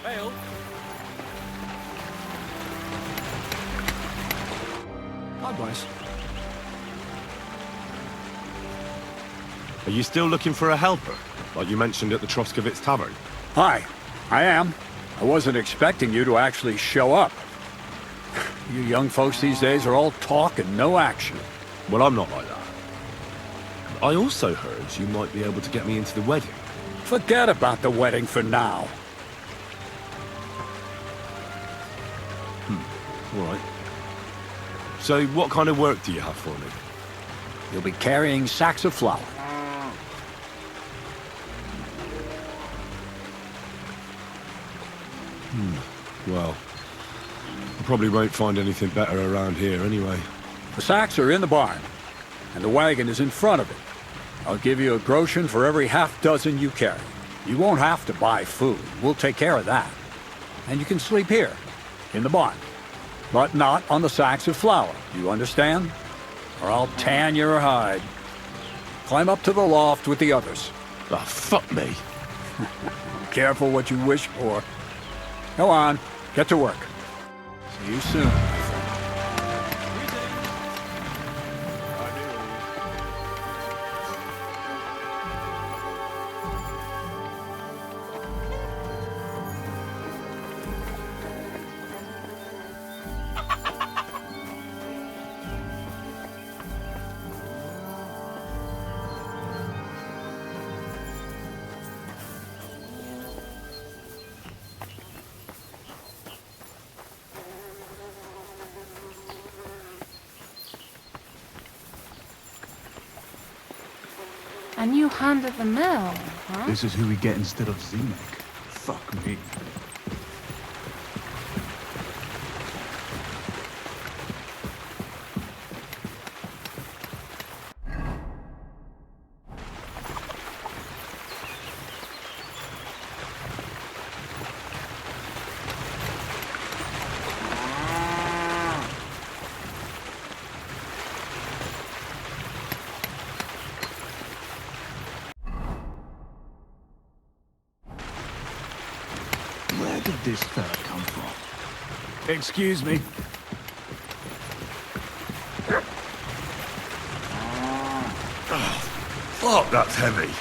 Ale? God bless. Are you still looking for a helper, like you mentioned at the Troskovitz Tavern? Hi, I am. I wasn't expecting you to actually show up. You young folks these days are all talk and no action. Well, I'm not like that. I also heard you might be able to get me into the wedding. Forget about the wedding for now. All right. So, what kind of work do you have for me? You'll be carrying sacks of flour. Well, I probably won't find anything better around here anyway. The sacks are in the barn, and the wagon is in front of it. I'll give you a groschen for every half dozen you carry. You won't have to buy food. We'll take care of that. And you can sleep here, in the barn. But not on the sacks of flour, you understand? Or I'll tan your hide. Climb up to the loft with the others. Ah, fuck me. Careful what you wish for. Go on, get to work. See you soon. A new hand at the mill, huh? This is who we get instead of Zemek. Fuck me. Where did this fella come from? Excuse me. Fuck, that's heavy.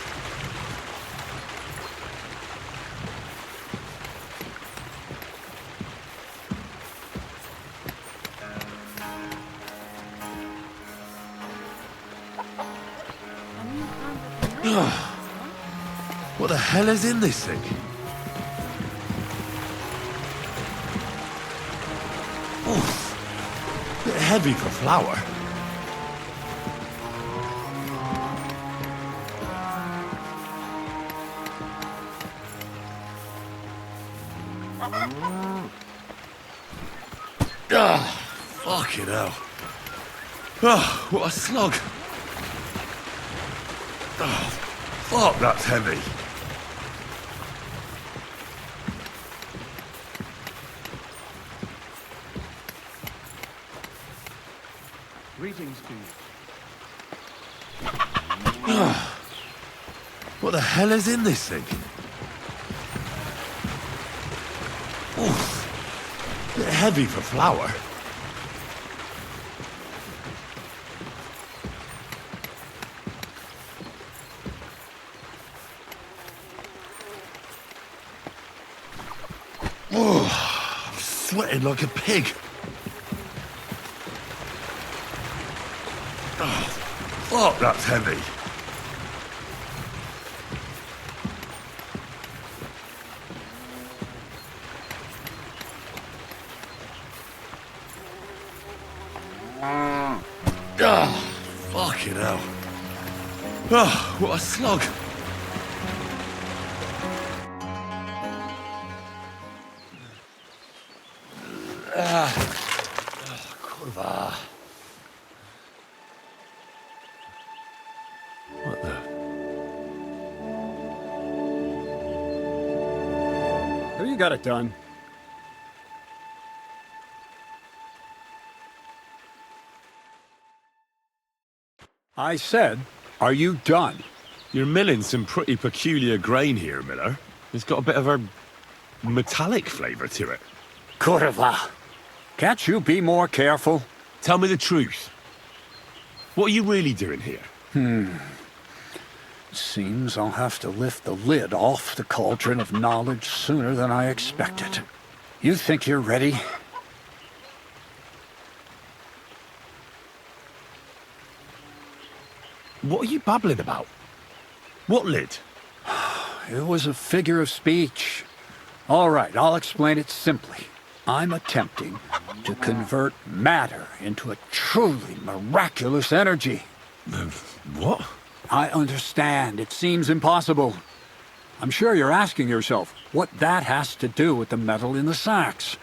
What the hell is in this thing? Oof. Bit heavy for flour. Fucking hell. Oh, what a slug. Oh, fuck, that's heavy. Greetings to you. What the hell is in this thing? Oof. Bit heavy for flour. Oh, I'm sweating like a pig. Oh, fuck, that's heavy. Fucking hell. Oh, what a slug. Kurwa. What the? Have you got it done? I said, are you done? You're milling some pretty peculiar grain here, Miller. It's got a bit of a metallic flavour to it. Kurva! Can't you be more careful? Tell me the truth. What are you really doing here? Seems I'll have to lift the lid off the cauldron of knowledge sooner than I expected. You think you're ready? What are you babbling about? What lid? It was a figure of speech. All right, I'll explain it simply. I'm attempting to convert matter into a truly miraculous energy. What? I understand. It seems impossible. I'm sure you're asking yourself what that has to do with the metal in the sacks.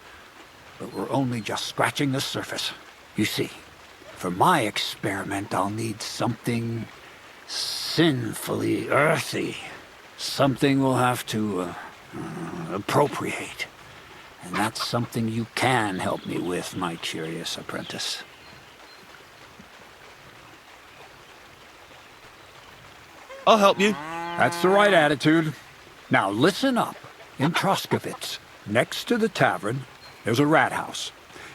But we're only just scratching the surface. You see, for my experiment, I'll need something sinfully earthy. Something we'll have to appropriate. And that's something you can help me with, my curious apprentice. I'll help you. That's the right attitude. Now listen up. In Troskovitz, next to the tavern, there's a rat house.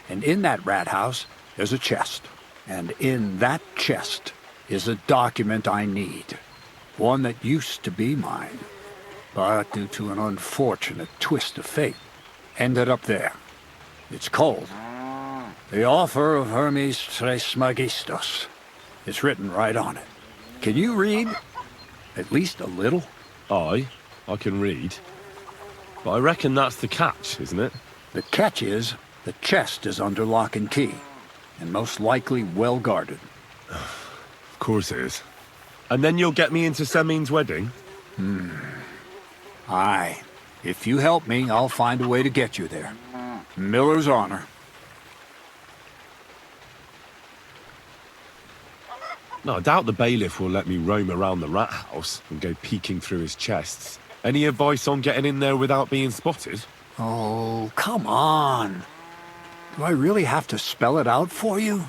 And in that rat house, there's a chest. And in that chest is a document I need. One that used to be mine. But due to an unfortunate twist of fate, ended up there. It's called The Offer of Hermes Trismegistos. It's written right on it. Can you read? At least a little? I can read. But I reckon that's the catch, isn't it? The catch is, the chest is under lock and key, and most likely well guarded. Of course it is. And then you'll get me into Semin's wedding? Aye. If you help me, I'll find a way to get you there. Miller's honor. No, I doubt the bailiff will let me roam around the rat house and go peeking through his chests. Any advice on getting in there without being spotted? Oh, come on. Do I really have to spell it out for you?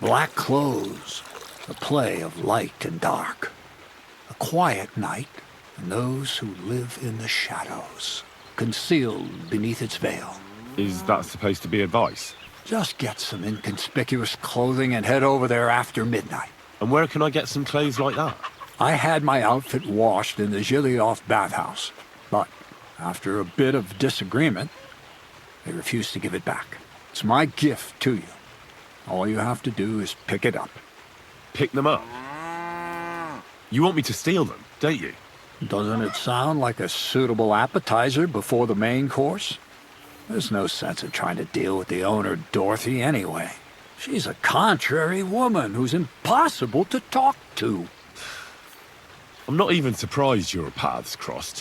Black clothes, the play of light and dark. A quiet night, and those who live in the shadows, concealed beneath its veil. Is that supposed to be advice? Just get some inconspicuous clothing and head over there after midnight. And where can I get some clothes like that? I had my outfit washed in the Gilioff Bathhouse, but after a bit of disagreement, they refused to give it back. It's my gift to you. All you have to do is pick it up. Pick them up? You want me to steal them, don't you? Doesn't it sound like a suitable appetizer before the main course? There's no sense in trying to deal with the owner, Dorothy, anyway. She's a contrary woman who's impossible to talk to. I'm not even surprised your paths crossed.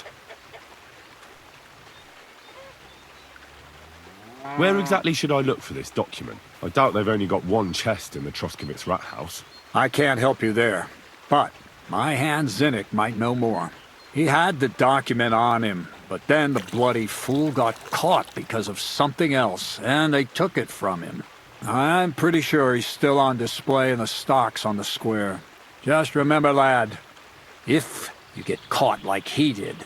Where exactly should I look for this document? I doubt they've only got one chest in the Troskovitz rat house. I can't help you there, but my hand Zinnik might know more. He had the document on him, but then the bloody fool got caught because of something else, and they took it from him. I'm pretty sure he's still on display in the stocks on the square. Just remember, lad, if you get caught like he did,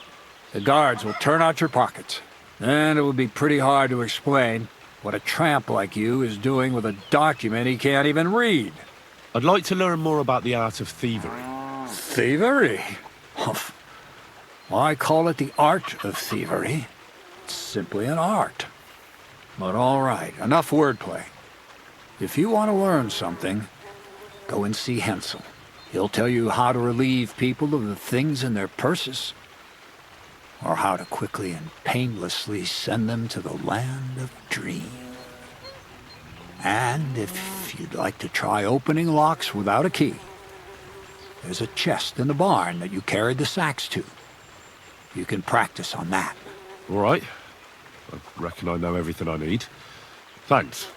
the guards will turn out your pockets. Then it will be pretty hard to explain what a tramp like you is doing with a document he can't even read. I'd like to learn more about the art of thievery. Thievery? Why call it the art of thievery? It's simply an art. But all right, enough wordplay. If you want to learn something, go and see Hensel. He'll tell you how to relieve people of the things in their purses, or how to quickly and painlessly send them to the land of dreams. And if you'd like to try opening locks without a key, there's a chest in the barn that you carried the sacks to. You can practice on that. All right. I reckon I know everything I need. Thanks.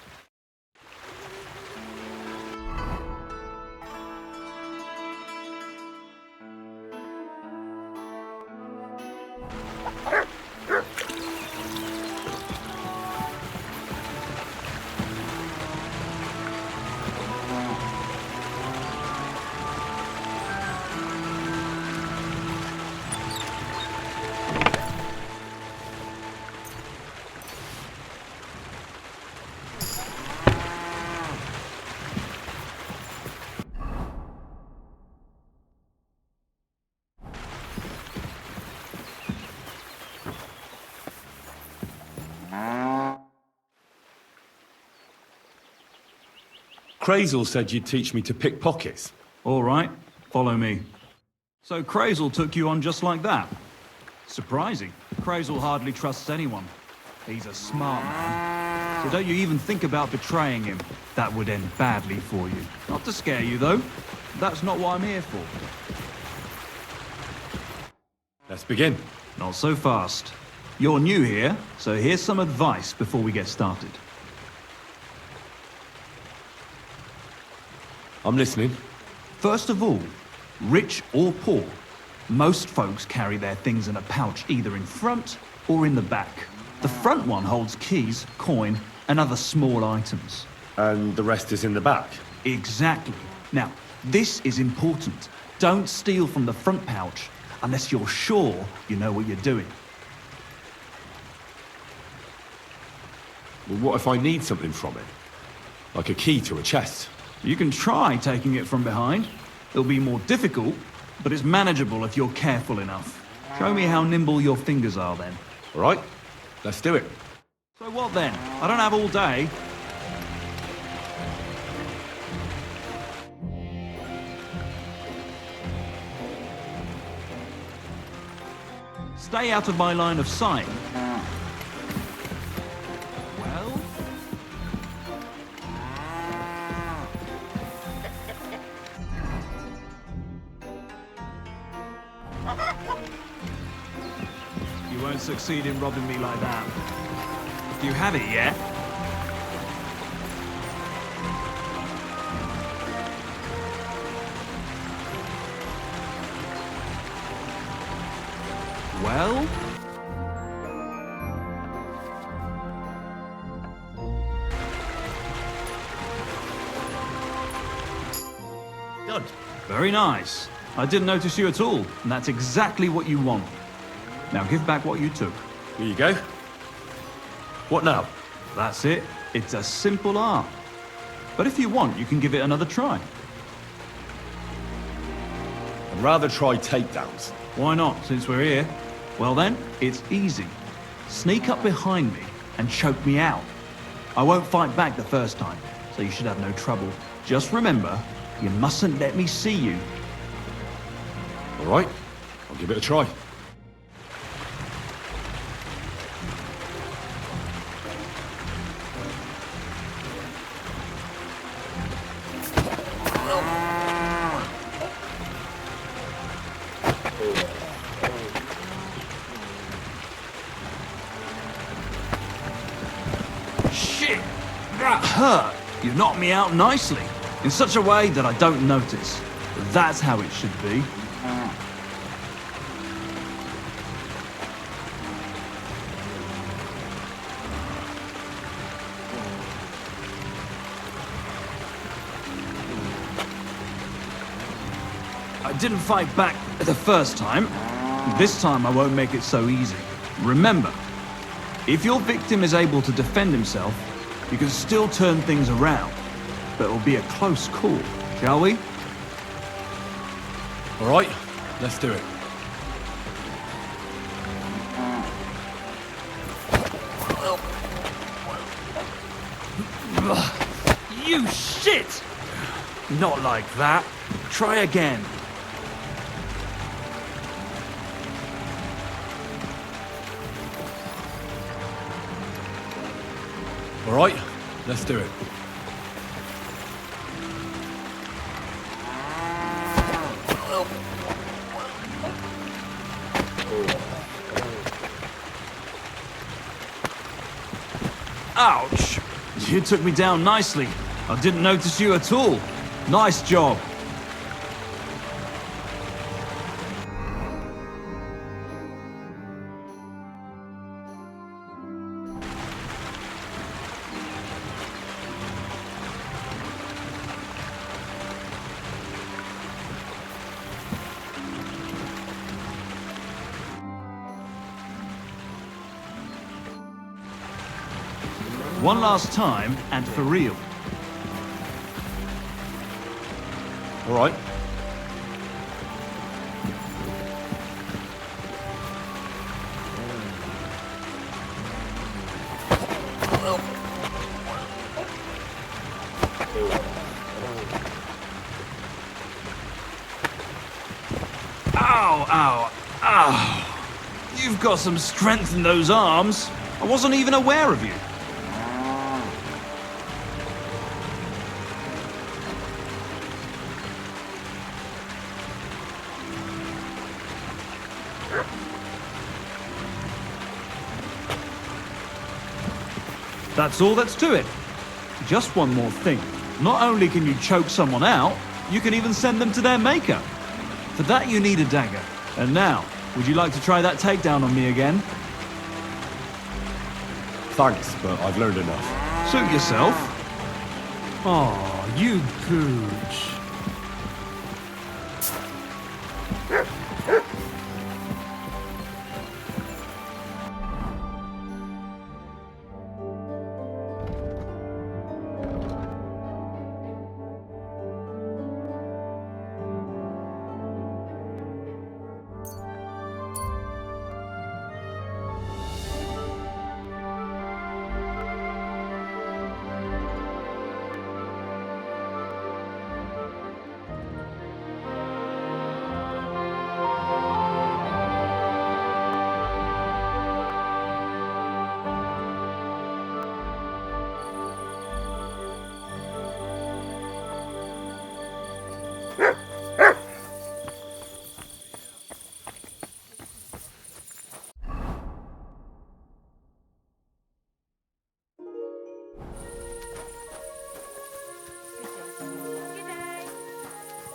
Kreyzl said you'd teach me to pick pockets. All right, follow me. So Kreyzl took you on just like that? Surprising. Kreyzl hardly trusts anyone. He's a smart man. So don't you even think about betraying him. That would end badly for you. Not to scare you, though. That's not what I'm here for. Let's begin. Not so fast. You're new here, so here's some advice before we get started. I'm listening. First of all, rich or poor, most folks carry their things in a pouch either in front or in the back. The front one holds keys, coin, and other small items. And the rest is in the back. Exactly. Now, this is important. Don't steal from the front pouch unless you're sure you know what you're doing. Well, what if I need something from it? Like a key to a chest? You can try taking it from behind. It'll be more difficult, but it's manageable if you're careful enough. Show me how nimble your fingers are then. All right, let's do it. So what then? I don't have all day. Stay out of my line of sight. Well? You won't succeed in robbing me like that. Do you have it yet? Well? Done. Very nice. I didn't notice you at all, and that's exactly what you want. Now give back what you took. Here you go. What now? That's it. It's a simple art. But if you want, you can give it another try. I'd rather try takedowns. Why not, since we're here? Well then, it's easy. Sneak up behind me and choke me out. I won't fight back the first time, so you should have no trouble. Just remember, you mustn't let me see you. All right, I'll give it a try. Shit! That hurt! You knocked me out nicely, in such a way that I don't notice. But that's how it should be. I didn't fight back the first time. This time I won't make it so easy. Remember, if your victim is able to defend himself, you can still turn things around. But it'll be a close call, shall we? All right, let's do it. You shit! Not like that. Try again. All right, let's do it. Ouch! You took me down nicely. I didn't notice you at all. Nice job. One last time, and for real. All right. You've got some strength in those arms. I wasn't even aware of you. That's all that's to it. Just one more thing. Not only can you choke someone out, you can even send them to their maker. For that you need a dagger. And now, would you like to try that takedown on me again? Thanks, but I've learned enough. Suit yourself. Aw, you pooch.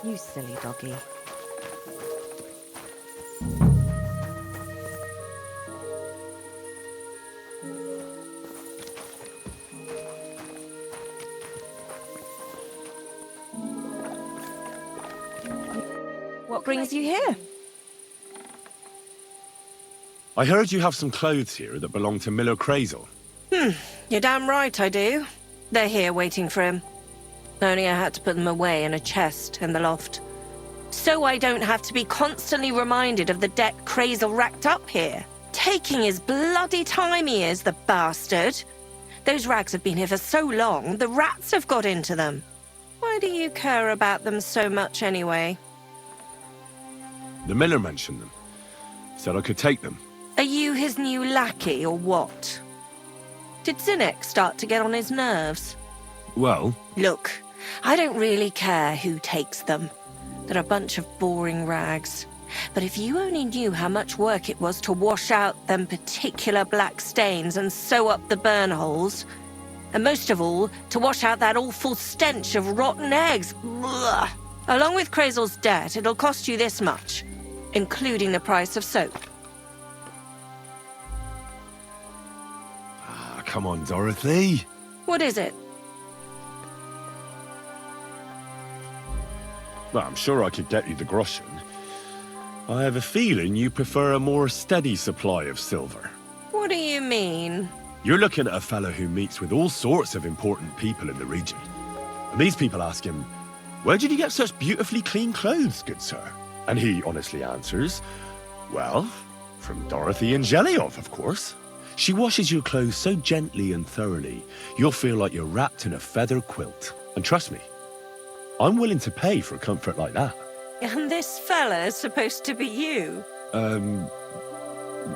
You silly doggy. What brings you here? I heard you have some clothes here that belong to Miller Kreyzl. You're damn right I do. They're here waiting for him. Only I had to put them away in a chest in the loft. So I don't have to be constantly reminded of the debt Kreyzl racked up here. Taking his bloody time he is, the bastard. Those rags have been here for so long, the rats have got into them. Why do you care about them so much anyway? The miller mentioned them. Said I could take them. Are you his new lackey or what? Did Zinnek start to get on his nerves? Well, Look, I don't really care who takes them. They're a bunch of boring rags. But if you only knew how much work it was to wash out them particular black stains and sew up the burn holes, and most of all, to wash out that awful stench of rotten eggs. Blah. Along with Kreyzl's debt, it'll cost you this much, including the price of soap. come on, Dorothy. What is it? Well, I'm sure I could get you the groschen. I have a feeling you prefer a more steady supply of silver. What do you mean? You're looking at a fellow who meets with all sorts of important people in the region. And these people ask him, "Where did you get such beautifully clean clothes, good sir?" And he honestly answers, "Well, from Dorothy and Jellyov, of course. She washes your clothes so gently and thoroughly, you'll feel like you're wrapped in a feather quilt. And trust me, I'm willing to pay for comfort like that." And this fella's supposed to be you?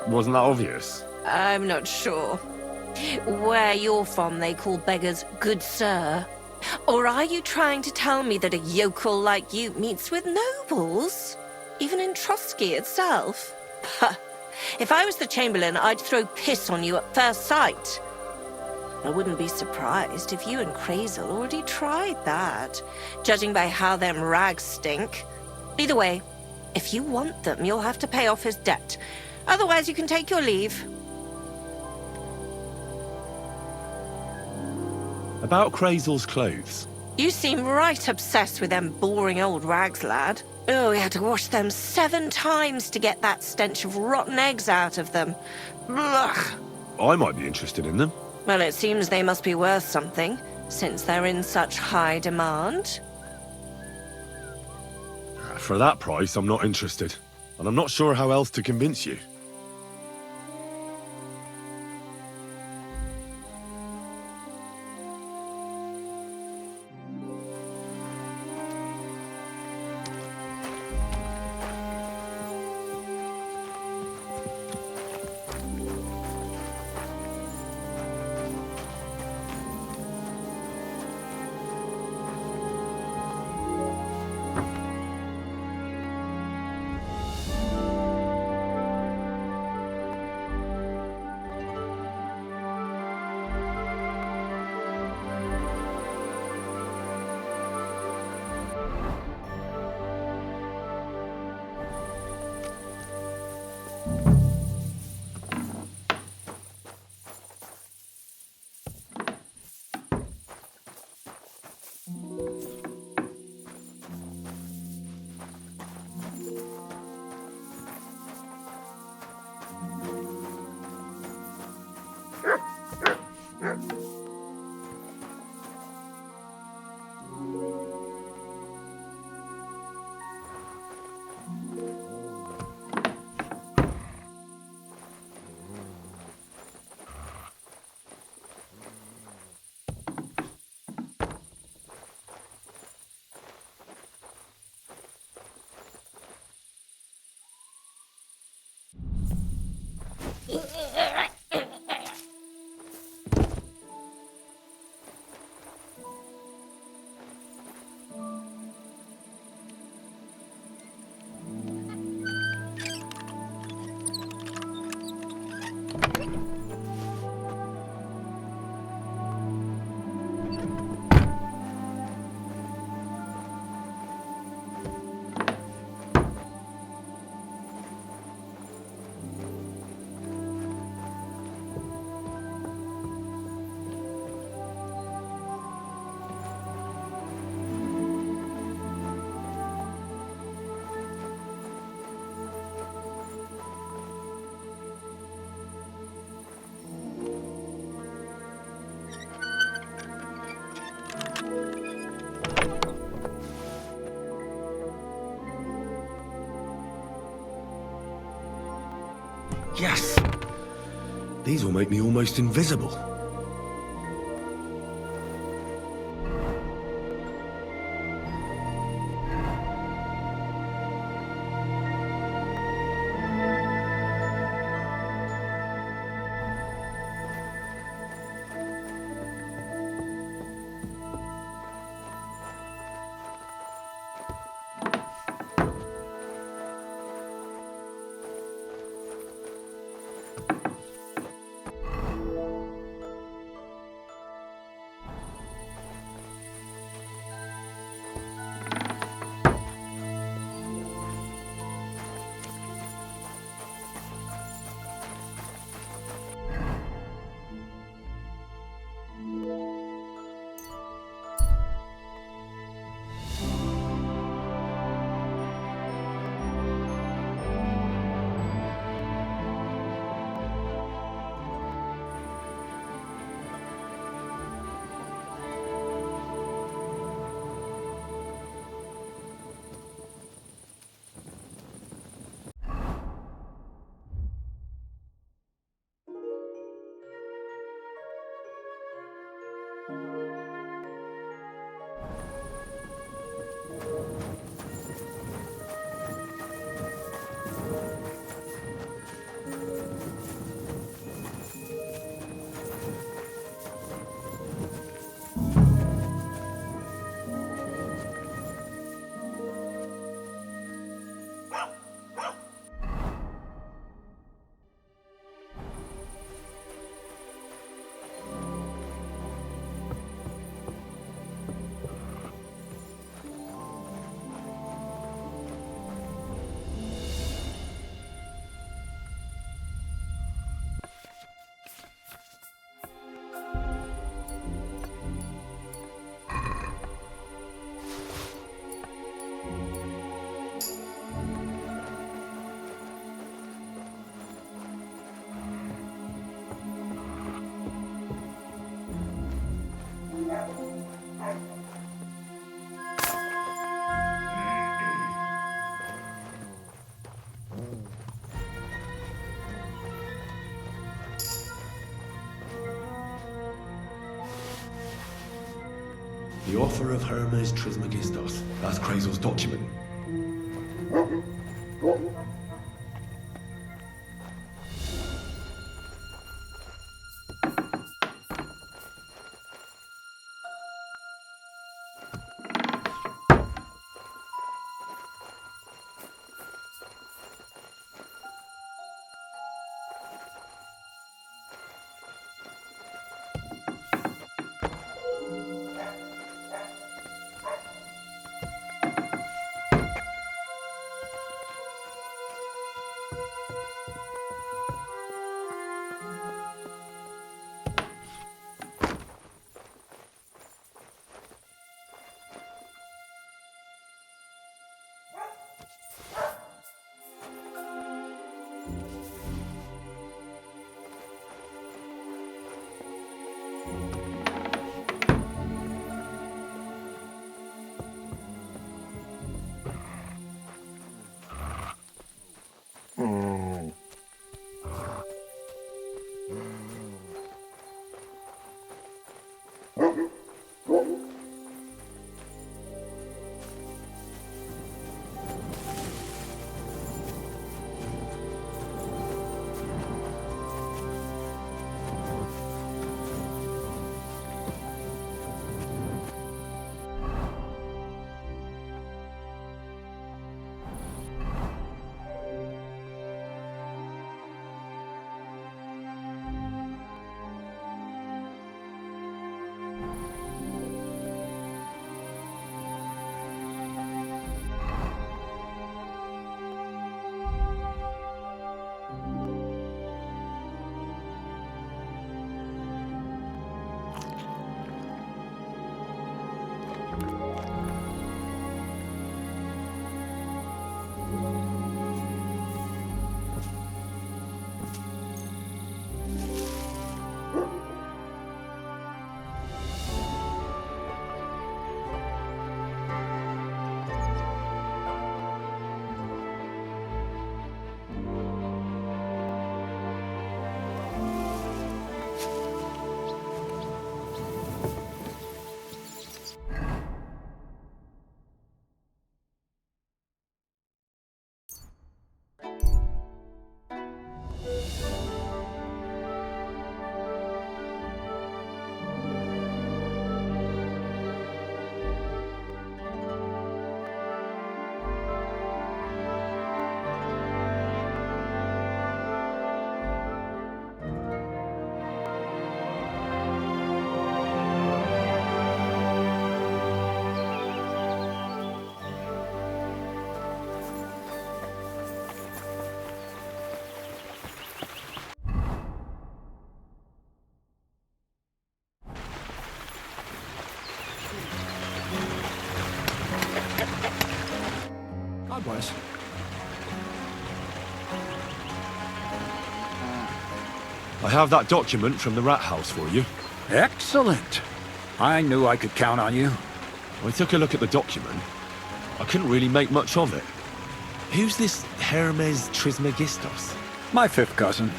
Wasn't that obvious? I'm not sure. Where you're from, they call beggars good sir. Or are you trying to tell me that a yokel like you meets with nobles? Even in Trotsky itself? If I was the Chamberlain, I'd throw piss on you at first sight. I wouldn't be surprised if you and Kreyzl already tried that, judging by how them rags stink. Either way, if you want them, you'll have to pay off his debt. Otherwise, you can take your leave. About Kreyzl's clothes. You seem right obsessed with them boring old rags, lad. Oh, we had to wash them 7 times to get that stench of rotten eggs out of them. Blech. I might be interested in them. Well, it seems they must be worth something, since they're in such high demand. For that price, I'm not interested. And I'm not sure how else to convince you. Yes! These will make me almost invisible. The offer of Hermes Trismegistos. That's Kreyzl's document. I have that document from the rat house for you. Excellent. I knew I could count on you. I took a look at the document. I couldn't really make much of it. Who's this Hermes Trismegistos? My fifth cousin.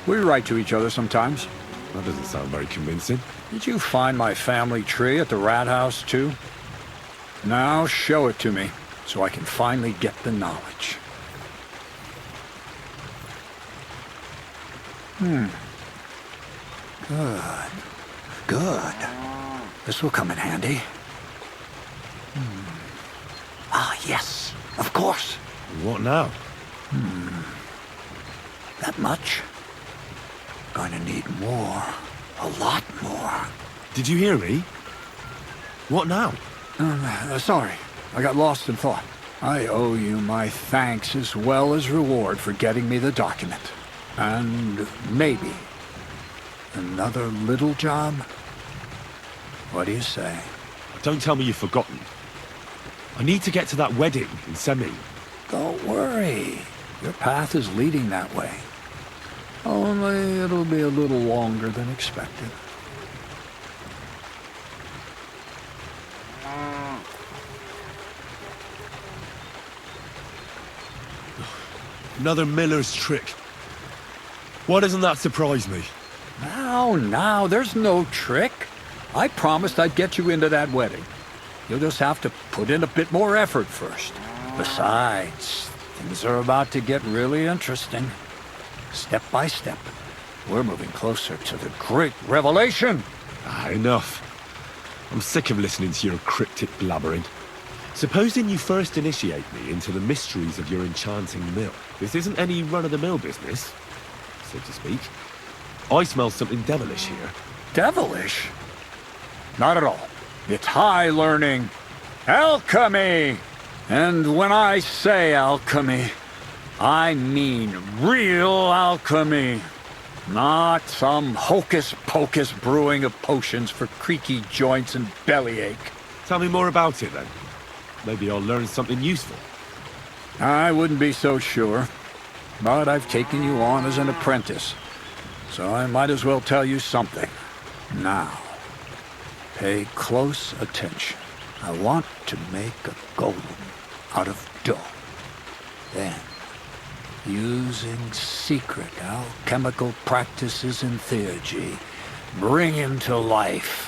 We write to each other sometimes. That doesn't sound very convincing. Did you find my family tree at the rat house, too? Now show it to me, so I can finally get the knowledge. Good. Good. This will come in handy. Ah, yes. Of course. What now? That much? Gonna need more. A lot more. Did you hear me? What now? Sorry. I got lost in thought. I owe you my thanks as well as reward for getting me the document. And maybe another little job? What do you say? Don't tell me you've forgotten. I need to get to that wedding in Semi. Don't worry. Your path is leading that way. Only it'll be a little longer than expected. Another miller's trick. Why doesn't that surprise me? Now, there's no trick. I promised I'd get you into that wedding. You'll just have to put in a bit more effort first. Besides, things are about to get really interesting. Step by step, we're moving closer to the great revelation. Enough. I'm sick of listening to your cryptic blabbering. Supposing you first initiate me into the mysteries of your enchanting mill. This isn't any run-of-the-mill business, so to speak. I smell something devilish here. Devilish? Not at all. It's high learning. Alchemy! And when I say alchemy, I mean real alchemy. Not some hocus-pocus brewing of potions for creaky joints and bellyache. Tell me more about it, then. Maybe I'll learn something useful. I wouldn't be so sure, but I've taken you on as an apprentice, so I might as well tell you something. Now, pay close attention. I want to make a golem out of dough. Then, using secret alchemical practices in theurgy, bring him to life.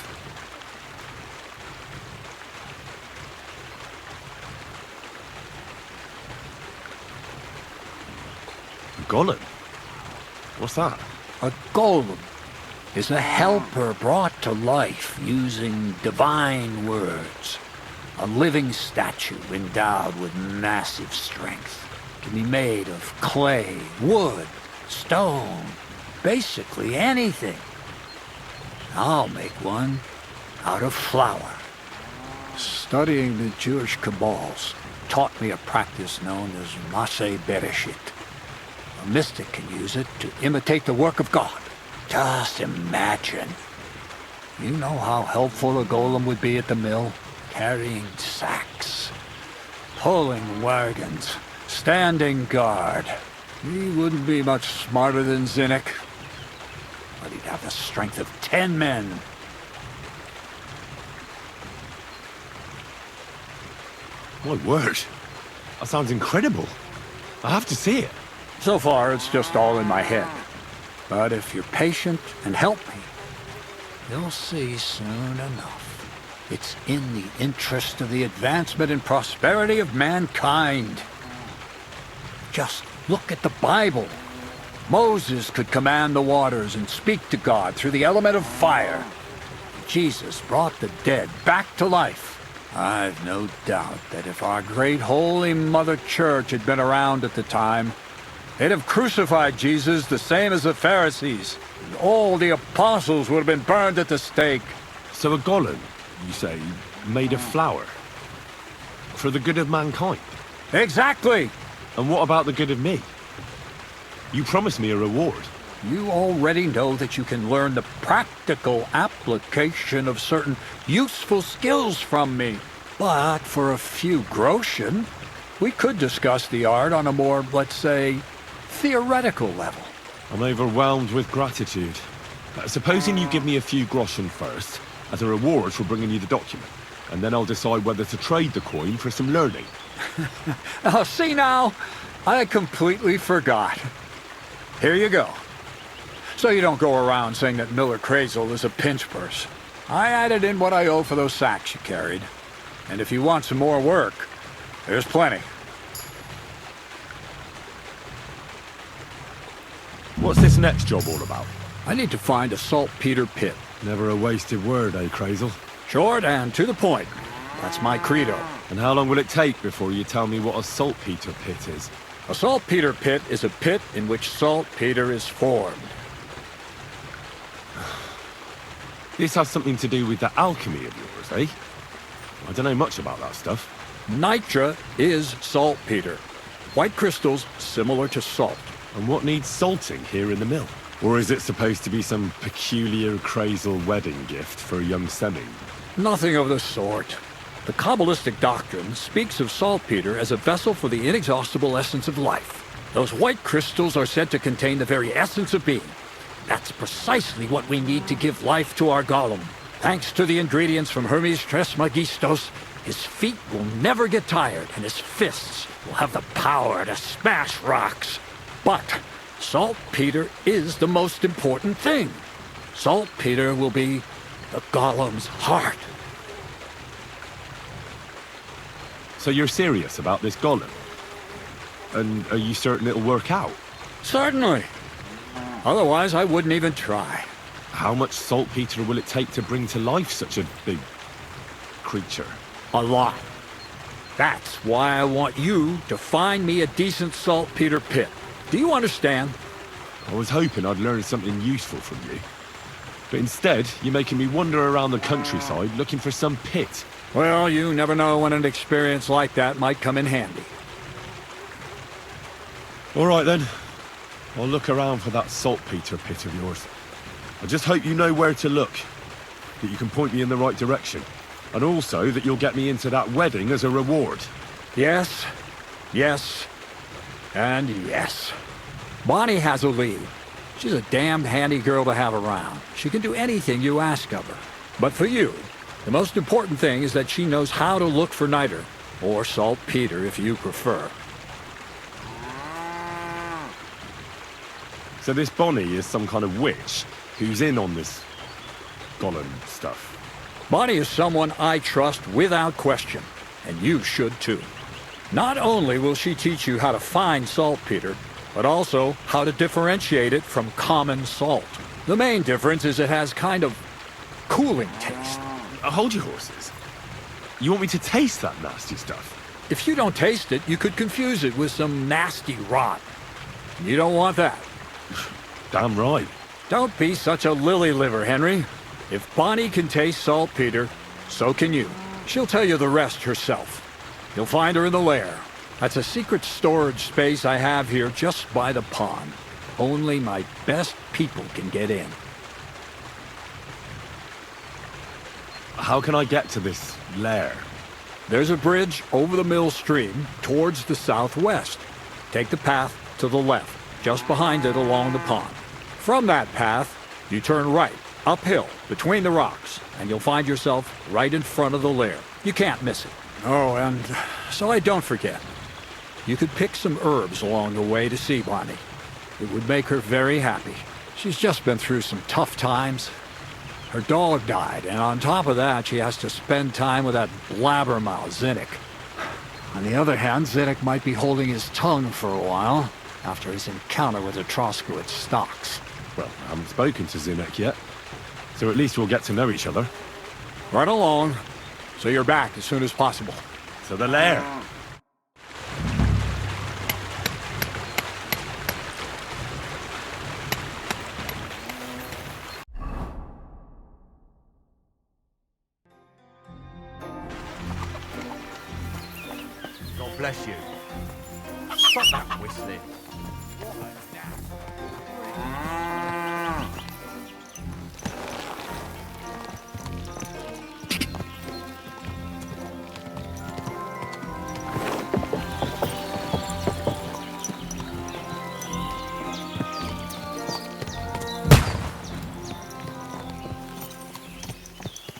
Golem? What's that? A golem is a helper brought to life using divine words. A living statue endowed with massive strength. Can be made of clay, wood, stone, basically anything. I'll make one out of flour. Studying the Jewish Kabbals taught me a practice known as Maseh Bereshit. A mystic can use it to imitate the work of God. Just imagine. You know how helpful a golem would be at the mill? Carrying sacks, pulling wagons, standing guard. He wouldn't be much smarter than Zinnik, but he'd have the strength of 10 men. My word. That sounds incredible. I have to see it. So far, it's just all in my head. But if you're patient and help me, you'll see soon enough. It's in the interest of the advancement and prosperity of mankind. Just look at the Bible. Moses could command the waters and speak to God through the element of fire. Jesus brought the dead back to life. I've no doubt that if our great Holy Mother Church had been around at the time, they'd have crucified Jesus the same as the Pharisees. And all the apostles would have been burned at the stake. So a golem, you say, made of flour? For the good of mankind? Exactly! And what about the good of me? You promised me a reward. You already know that you can learn the practical application of certain useful skills from me. But for a few groschen, we could discuss the art on a more, let's say, theoretical level. I'm overwhelmed with gratitude. Supposing you give me a few groschen first, as a reward for bringing you the document, and then I'll decide whether to trade the coin for some learning. Oh, see now? I completely forgot. Here you go. So you don't go around saying that Miller Kreyzl is a pinch purse. I added in what I owe for those sacks you carried. And if you want some more work, there's plenty. What's this next job all about? I need to find a saltpeter pit. Never a wasted word, eh, Kreyzl? Short and to the point. That's my credo. And how long will it take before you tell me what a saltpeter pit is? A saltpeter pit is a pit in which saltpeter is formed. This has something to do with the alchemy of yours, eh? I don't know much about that stuff. Nitra is saltpeter. White crystals similar to salt. And what needs salting here in the mill? Or is it supposed to be some peculiar Kreyzl wedding gift for a young semming? Nothing of the sort. The Kabbalistic doctrine speaks of saltpeter as a vessel for the inexhaustible essence of life. Those white crystals are said to contain the very essence of being. That's precisely what we need to give life to our golem. Thanks to the ingredients from Hermes Trismegistos, his feet will never get tired and his fists will have the power to smash rocks. But saltpeter is the most important thing. Saltpeter will be the golem's heart. So you're serious about this golem? And are you certain it'll work out? Certainly. Otherwise, I wouldn't even try. How much saltpeter will it take to bring to life such a big creature? A lot. That's why I want you to find me a decent saltpeter pit. Do you understand? I was hoping I'd learn something useful from you. But instead, you're making me wander around the countryside looking for some pit. Well, you never know when an experience like that might come in handy. All right then. I'll look around for that saltpeter pit of yours. I just hope you know where to look, that you can point me in the right direction, and also that you'll get me into that wedding as a reward. Yes, yes, and yes. Bonnie has a lead. She's a damned handy girl to have around. She can do anything you ask of her. But for you, the most important thing is that she knows how to look for niter, or saltpeter if you prefer. So this Bonnie is some kind of witch who's in on this golem stuff. Bonnie is someone I trust without question, and you should too. Not only will she teach you how to find saltpeter, but also how to differentiate it from common salt. The main difference is it has kind of cooling taste. Hold your horses. You want me to taste that nasty stuff? If you don't taste it, you could confuse it with some nasty rot. You don't want that. Damn right. Don't be such a lily liver, Henry. If Bonnie can taste saltpeter, so can you. She'll tell you the rest herself. You'll find her in the lair. That's a secret storage space I have here just by the pond. Only my best people can get in. How can I get to this lair? There's a bridge over the mill stream towards the southwest. Take the path to the left, just behind it along the pond. From that path, you turn right, uphill, between the rocks, and you'll find yourself right in front of the lair. You can't miss it. Oh, and so I don't forget, you could pick some herbs along the way to see Bonnie. It would make her very happy. She's just been through some tough times. Her dog died, and on top of that, she has to spend time with that blabbermouth Zinnik. On the other hand, Zinnik might be holding his tongue for a while after his encounter with the Troskowitz stocks. Well, I haven't spoken to Zinnik yet, so at least we'll get to know each other. Right along, so you're back as soon as possible. To the lair. God bless you. Stop that whistling.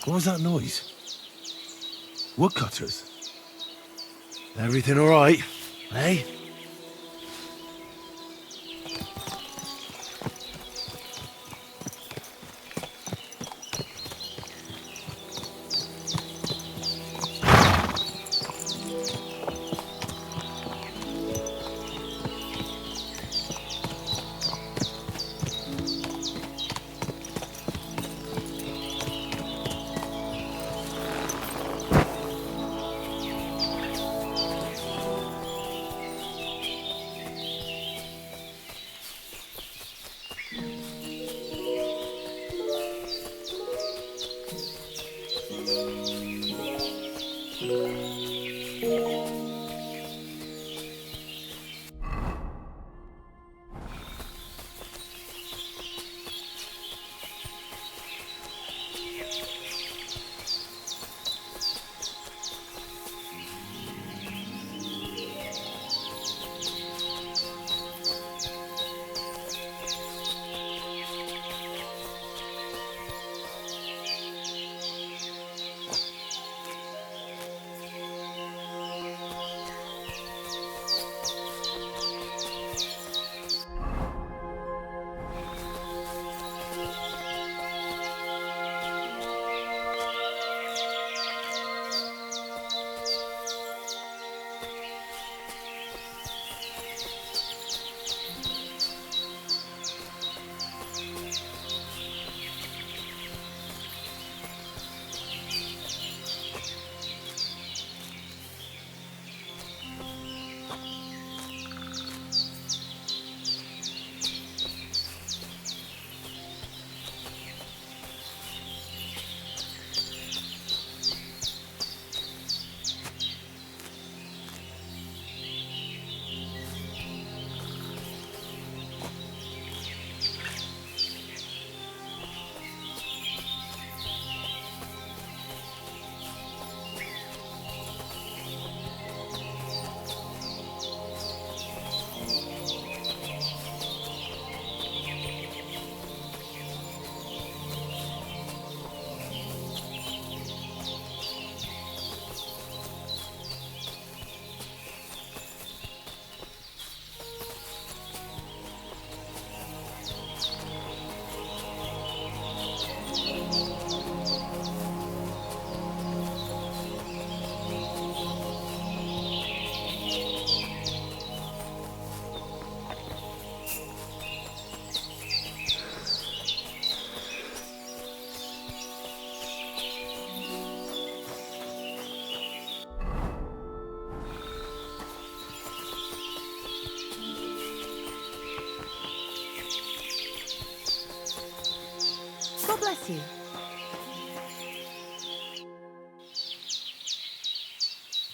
What was that noise? Woodcutters? Everything all right, eh? God bless you.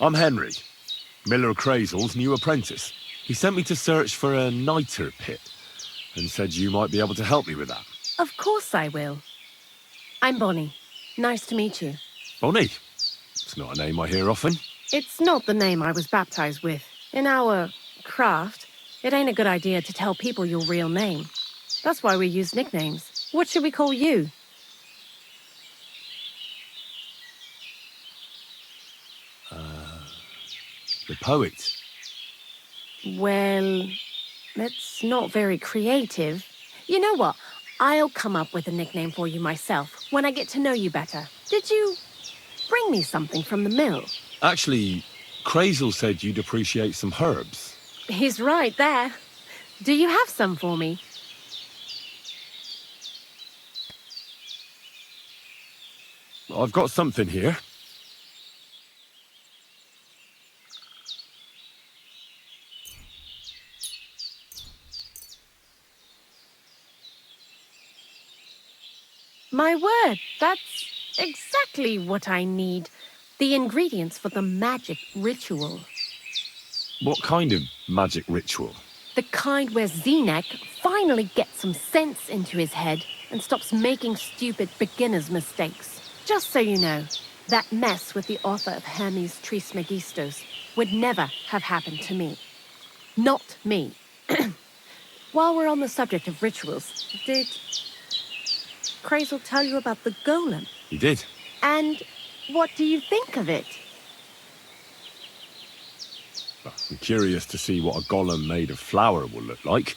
I'm Henry, Miller Kreyzl's new apprentice. He sent me to search for a niter pit and said you might be able to help me with that. Of course I will. I'm Bonnie. Nice to meet you. Bonnie? It's not a name I hear often. It's not the name I was baptized with. In our craft, it ain't a good idea to tell people your real name. That's why we use nicknames. What should we call you? The poet. Well, that's not very creative. You know what? I'll come up with a nickname for you myself when I get to know you better. Did you bring me something from the mill? Actually, Kreyzl said you'd appreciate some herbs. He's right there. Do you have some for me? I've got something here. My word, that's exactly what I need. The ingredients for the magic ritual. What kind of magic ritual? The kind where Zenek finally gets some sense into his head and stops making stupid beginner's mistakes. Just so you know, that mess with the author of Hermes Trismegistos would never have happened to me. Not me. While we're on the subject of rituals, did Kreyzl tell you about the golem? He did. And what do you think of it? I'm curious to see what a golem made of flour will look like,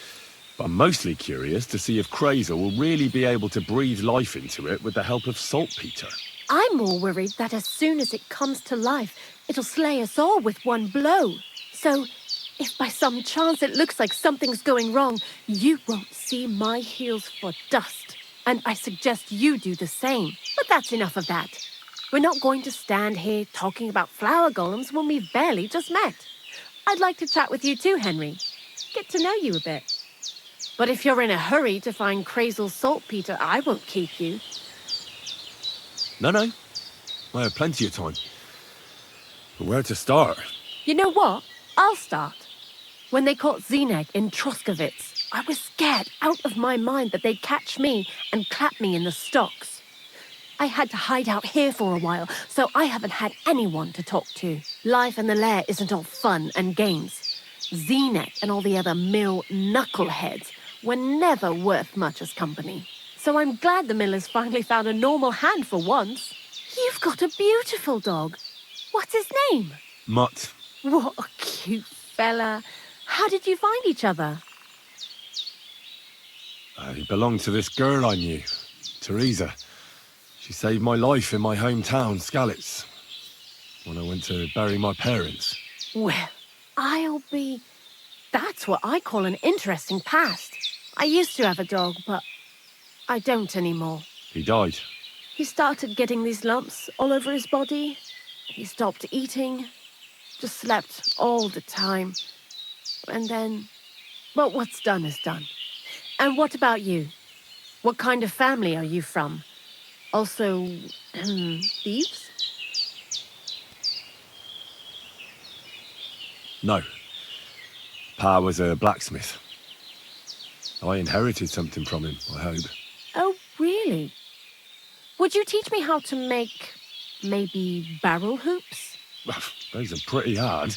but I'm mostly curious to see if Kreyzl will really be able to breathe life into it with the help of saltpeter. I'm more worried that as soon as it comes to life, it'll slay us all with one blow. So, if by some chance it looks like something's going wrong, you won't see my heels for dust. And I suggest you do the same. But that's enough of that. We're not going to stand here talking about flower golems when we've barely just met. I'd like to chat with you too, Henry. Get to know you a bit. But if you're in a hurry to find Kreyzl's saltpeter, I won't keep you. No. I have plenty of time. But where to start? You know what? I'll start. When they caught Zdenek in Troskovitz, I was scared out of my mind that they'd catch me and clap me in the stocks. I had to hide out here for a while, so I haven't had anyone to talk to. Life in the lair isn't all fun and games. Zdenek and all the other mill knuckleheads were never worth much as company. So I'm glad the miller's finally found a normal hand for once. You've got a beautiful dog. What's his name? Mutt. What a cute fella. How did you find each other? He belonged to this girl I knew, Teresa. She saved my life in my hometown, Skalitz, when I went to bury my parents. Well, That's what I call an interesting past. I used to have a dog, but I don't anymore. He died. He started getting these lumps all over his body. He stopped eating, just slept all the time. And then, well, what's done is done. And what about you? What kind of family are you from? Also, thieves? No. Pa was a blacksmith. I inherited something from him, I hope. Oh, really? Would you teach me how to make, maybe, barrel hoops? Those are pretty hard.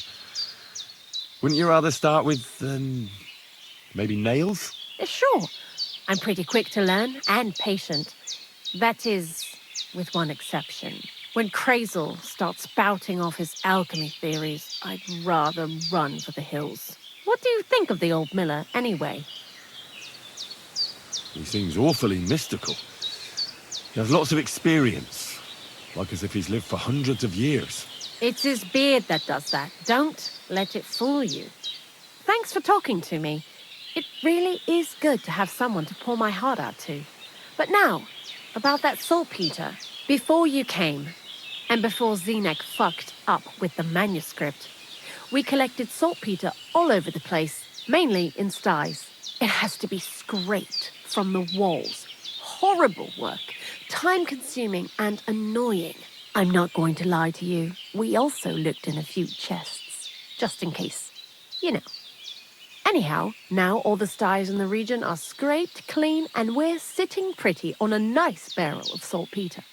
Wouldn't you rather start with, maybe nails? Sure. I'm pretty quick to learn and patient. That is, with one exception. When Kreyzl starts spouting off his alchemy theories, I'd rather run for the hills. What do you think of the old miller, anyway? He seems awfully mystical. He has lots of experience, like as if he's lived for hundreds of years. It's his beard that does that. Don't let it fool you. Thanks for talking to me. It really is good to have someone to pour my heart out to. But now, about that saltpeter. Before you came, and before Zdenek fucked up with the manuscript, we collected saltpeter all over the place, mainly in sties. It has to be scraped from the walls. Horrible work, time-consuming and annoying. I'm not going to lie to you. We also looked in a few chests, just in case. You know. Anyhow, now all the sties in the region are scraped clean and we're sitting pretty on a nice barrel of saltpeter.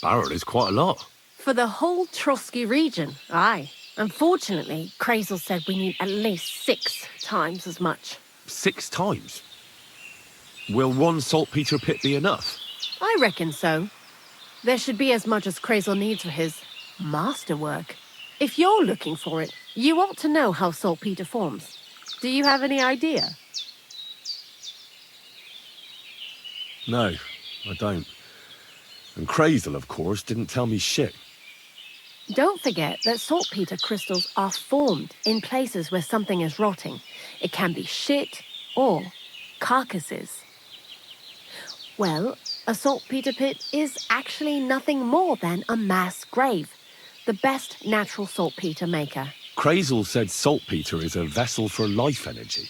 Barrel is quite a lot. For the whole Trotsky region, aye. Unfortunately, Kreyzl said we need at least 6 times as much. 6 times? Will one saltpeter pit be enough? I reckon so. There should be as much as Kreyzl needs for his masterwork. If you're looking for it, you ought to know how saltpeter forms. Do you have any idea? No, I don't. And Kreyzl, of course, didn't tell me shit. Don't forget that saltpeter crystals are formed in places where something is rotting. It can be shit or carcasses. Well, a saltpeter pit is actually nothing more than a mass grave. The best natural saltpeter maker. Kreyzl said saltpeter is a vessel for life energy.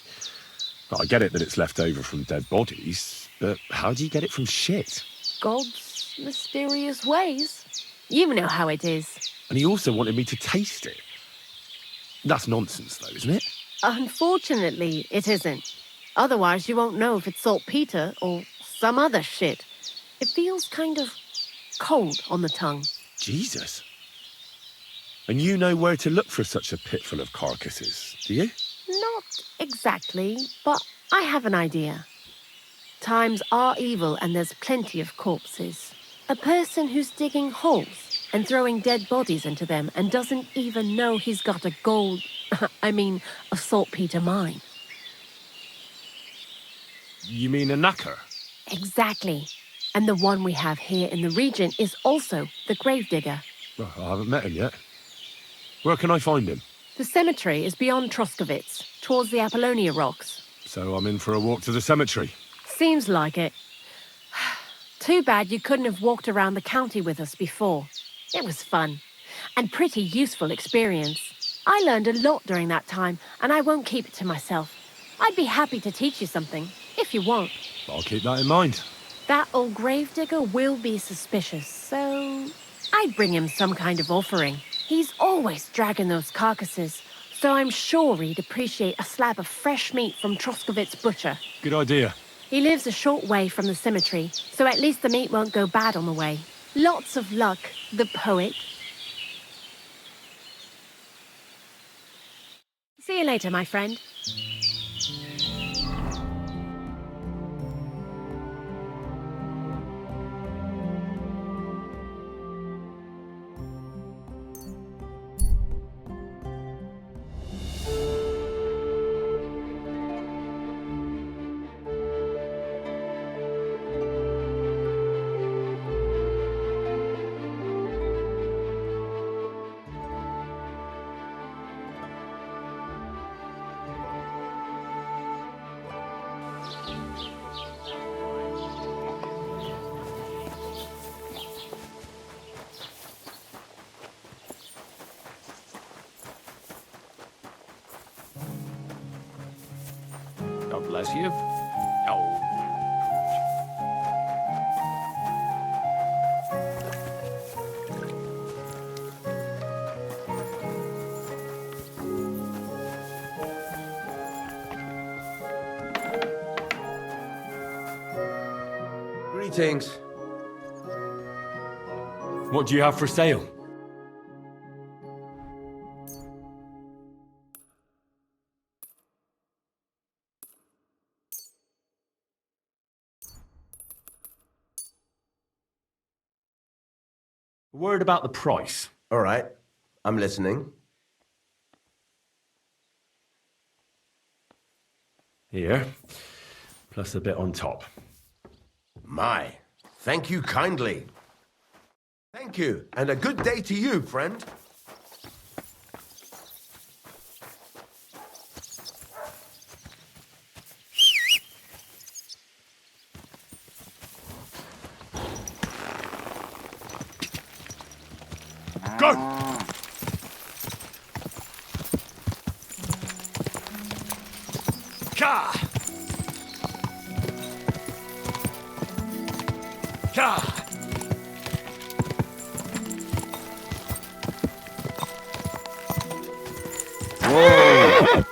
But I get it that it's left over from dead bodies, but how do you get it from shit? God's mysterious ways. You know how it is. And he also wanted me to taste it. That's nonsense, though, isn't it? Unfortunately, it isn't. Otherwise, you won't know if it's saltpeter or some other shit. It feels kind of cold on the tongue. Jesus. And you know where to look for such a pit full of carcasses, do you? Not exactly, but I have an idea. Times are evil and there's plenty of corpses. A person who's digging holes and throwing dead bodies into them and doesn't even know he's got a a saltpeter mine. You mean a knacker? Exactly. And the one we have here in the region is also the Gravedigger. Well, I haven't met him yet. Where can I find him? The cemetery is beyond Troskovitz, towards the Apollonia rocks. So I'm in for a walk to the cemetery. Seems like it. Too bad you couldn't have walked around the county with us before. It was fun, and pretty useful experience. I learned a lot during that time, and I won't keep it to myself. I'd be happy to teach you something, if you want. I'll keep that in mind. That old gravedigger will be suspicious, so I'd bring him some kind of offering. He's always dragging those carcasses, so I'm sure he'd appreciate a slab of fresh meat from Troskovitz butcher. Good idea. He lives a short way from the cemetery, so at least the meat won't go bad on the way. Lots of luck, the poet. See you later, my friend. God bless you. Oh. Greetings. What do you have for sale? A word about the price. All right, I'm listening. Here, plus a bit on top. My, thank you kindly. Thank you, and a good day to you, friend. Go! Ka! Ka! Whoa!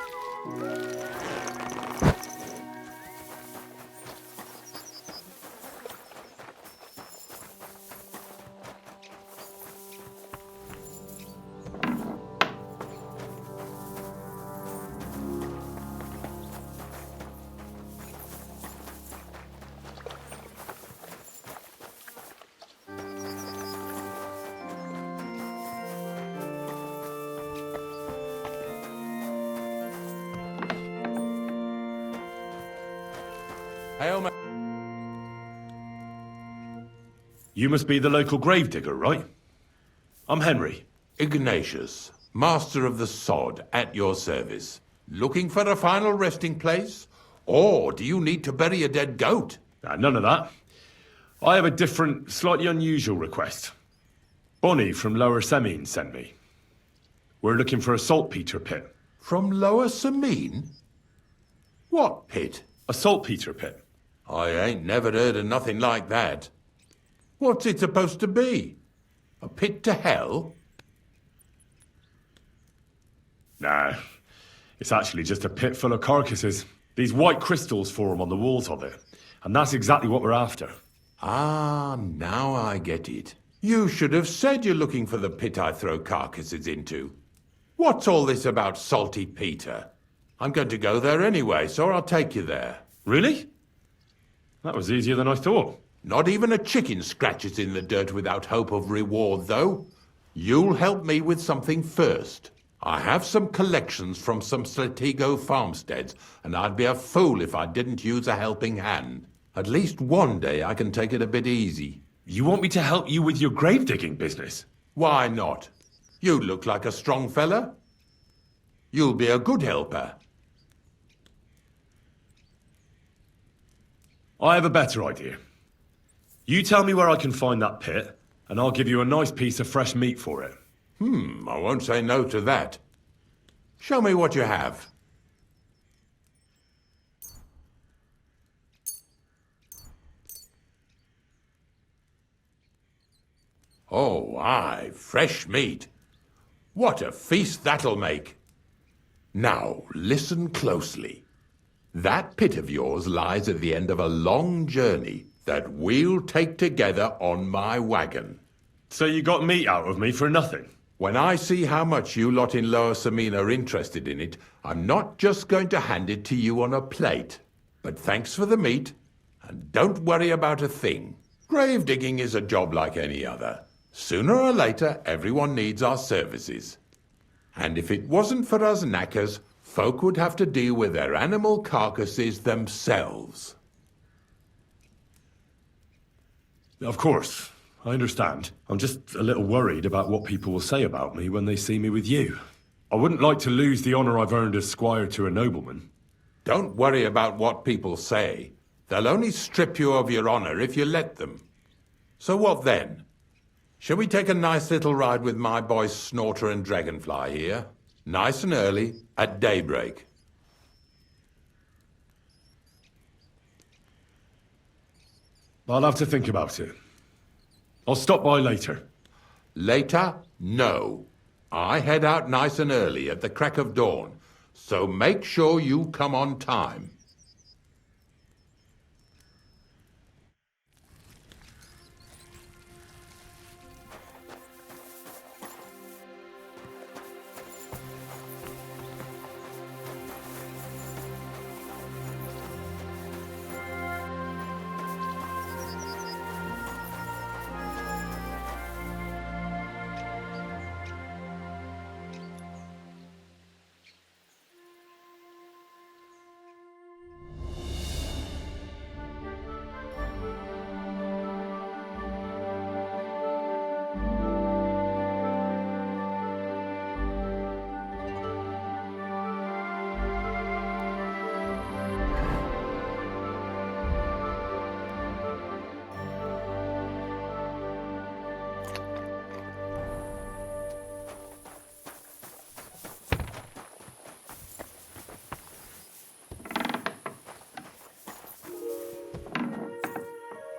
You must be the local gravedigger, right? I'm Henry. Ignatius, master of the sod, at your service. Looking for a final resting place? Or do you need to bury a dead goat? None of that. I have a different, slightly unusual request. Bonnie from Lower Semine sent me. We're looking for a saltpeter pit. From Lower Semine? What pit? A saltpeter pit. I ain't never heard of nothing like that. What's it supposed to be? A pit to hell? Nah, it's actually just a pit full of carcasses. These white crystals form on the walls of it, and that's exactly what we're after. Ah, now I get it. You should have said you're looking for the pit I throw carcasses into. What's all this about Salty Peter? I'm going to go there anyway, so I'll take you there. Really? That was easier than I thought. Not even a chicken scratches in the dirt without hope of reward, though. You'll help me with something first. I have some collections from some Stratego farmsteads, and I'd be a fool if I didn't use a helping hand. At least one day I can take it a bit easy. You want me to help you with your grave-digging business? Why not? You look like a strong fella. You'll be a good helper. I have a better idea. You tell me where I can find that pit, and I'll give you a nice piece of fresh meat for it. I won't say no to that. Show me what you have. Oh, aye, fresh meat. What a feast that'll make. Now, listen closely. That pit of yours lies at the end of a long journey that we'll take together on my wagon. So you got meat out of me for nothing? When I see how much you lot in Lower Samina are interested in it, I'm not just going to hand it to you on a plate. But thanks for the meat, and don't worry about a thing. Grave digging is a job like any other. Sooner or later, everyone needs our services. And if it wasn't for us knackers, folk would have to deal with their animal carcasses themselves. Of course, I understand. I'm just a little worried about what people will say about me when they see me with you. I wouldn't like to lose the honor I've earned as squire to a nobleman. Don't worry about what people say. They'll only strip you of your honor if you let them. So what then? Shall we take a nice little ride with my boys Snorter and Dragonfly here? Nice and early, at daybreak. I'll have to think about it. I'll stop by later. Later? No. I head out nice and early at the crack of dawn, so make sure you come on time.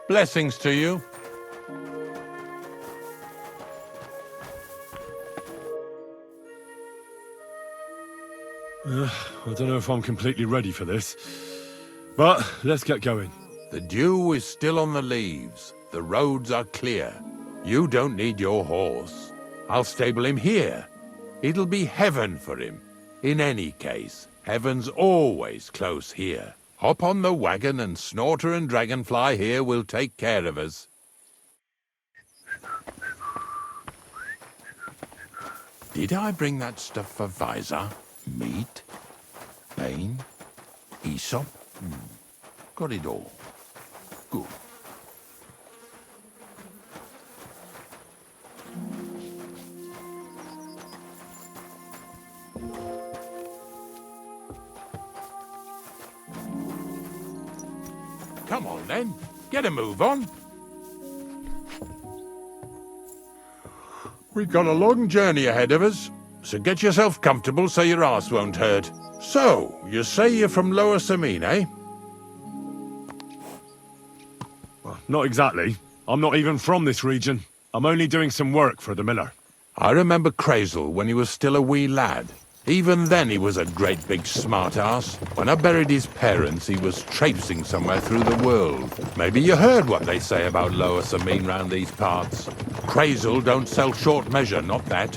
Blessings to you. I don't know if I'm completely ready for this, but let's get going. The dew is still on the leaves. The roads are clear. You don't need your horse. I'll stable him here. It'll be heaven for him. In any case, heaven's always close here. Hop on the wagon and Snorter and Dragonfly here will take care of us. Did I bring that stuff for Visor? Meat? Bane? Aesop? Got it all. Good. Come on, then. Get a move on. We've got a long journey ahead of us, so get yourself comfortable so your arse won't hurt. So, you say you're from Lower Samine, eh? Well, not exactly. I'm not even from this region. I'm only doing some work for the miller. I remember Kreyzl when he was still a wee lad. Even then he was a great big smart-ass. When I buried his parents, he was traipsing somewhere through the world. Maybe you heard what they say about Lower Samine round these parts. Kreyzl don't sell short measure, not that.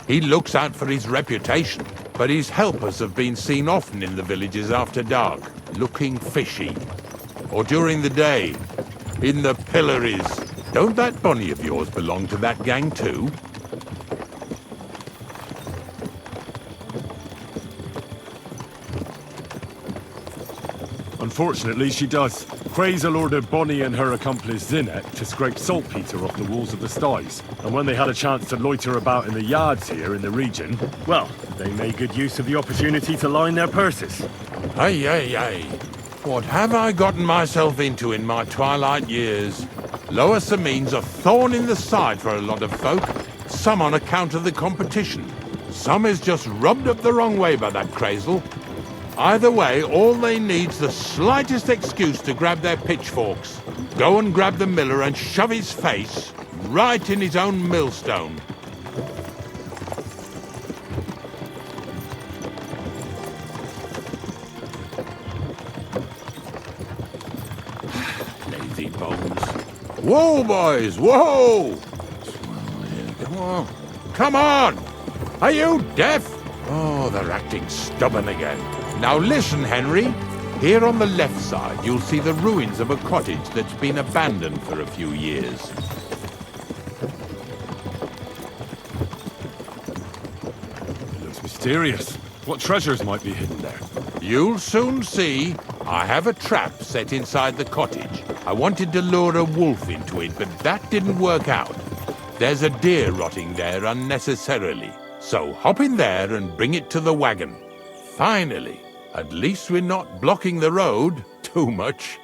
He looks out for his reputation, but his helpers have been seen often in the villages after dark, looking fishy. Or during the day? In the pillories? Don't that bunny of yours belong to that gang too? Unfortunately, she does. Kreyzl ordered Bonnie and her accomplice Zinnek to scrape saltpeter off the walls of the sties. And when they had a chance to loiter about in the yards here in the region, well, they made good use of the opportunity to line their purses. Ay, ay, ay. What have I gotten myself into in my twilight years? Lower Samine's a thorn in the side for a lot of folk. Some on account of the competition. Some is just rubbed up the wrong way by that Kreyzl. Either way, all they need's the slightest excuse to grab their pitchforks. Go and grab the miller and shove his face right in his own millstone. Lazy bones. Whoa, boys, whoa! Come on. Come on! Are you deaf? Oh, they're acting stubborn again. Now listen, Henry. Here on the left side, you'll see the ruins of a cottage that's been abandoned for a few years. It looks mysterious. What treasures might be hidden there? You'll soon see. I have a trap set inside the cottage. I wanted to lure a wolf into it, but that didn't work out. There's a deer rotting there unnecessarily. So hop in there and bring it to the wagon. Finally. At least we're not blocking the road too much.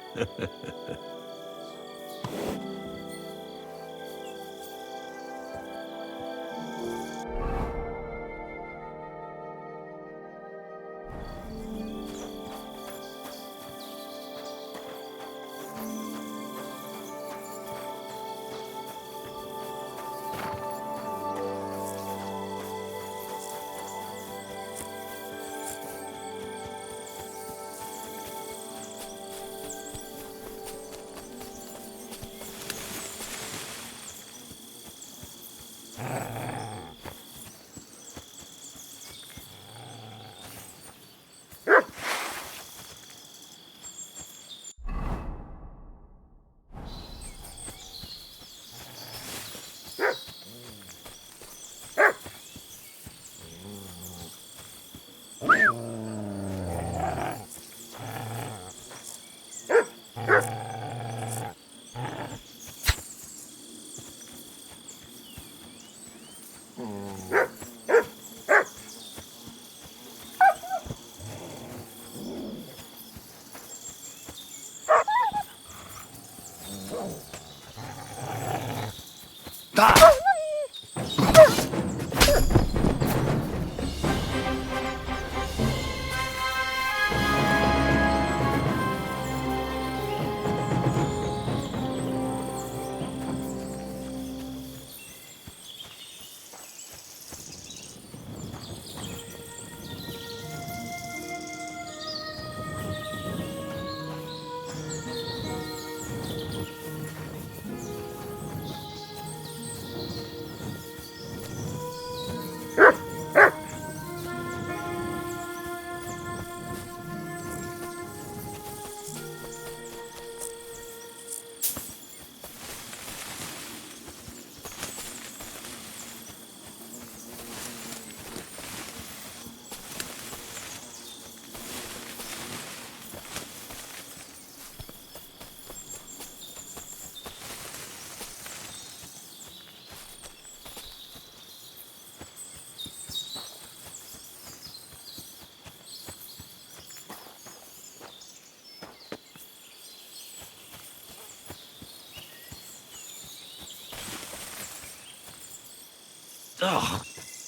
Oh,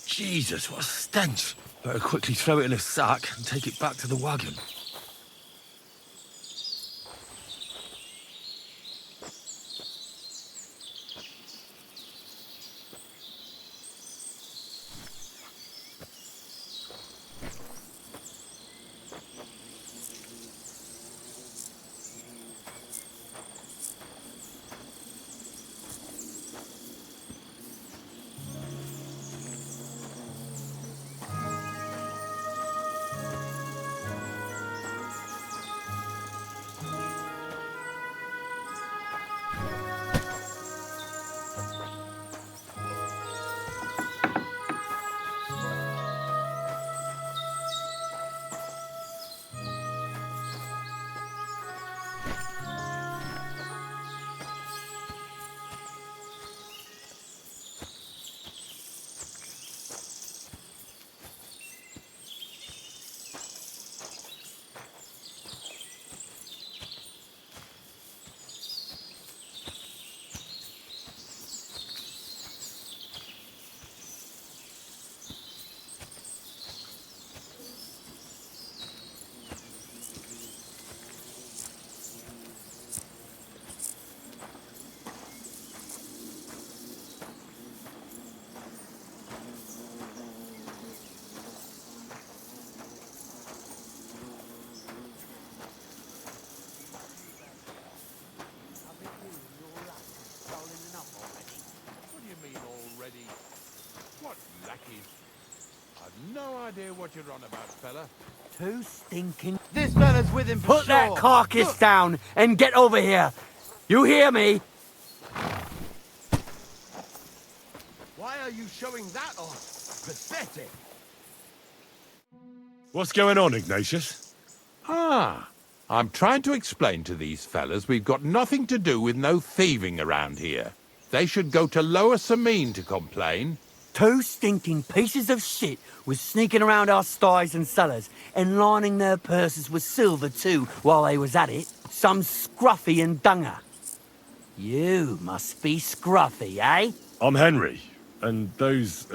Jesus, what a stench. Better quickly throw it in a sack and take it back to the wagon. idea what you're on about, fella. Too stinking. This fella's with him for Put that sure. carcass down and get over here. You hear me? Why are you showing that off? Pathetic. What's going on, Ignatius? Ah, I'm trying to explain to these fellas we've got nothing to do with no thieving around here. They should go to Lower Samine to complain. Two stinking pieces of shit was sneaking around our sties and cellars and lining their purses with silver too while they was at it. Some scruffy and dunger. You must be scruffy, eh? I'm Henry, and those,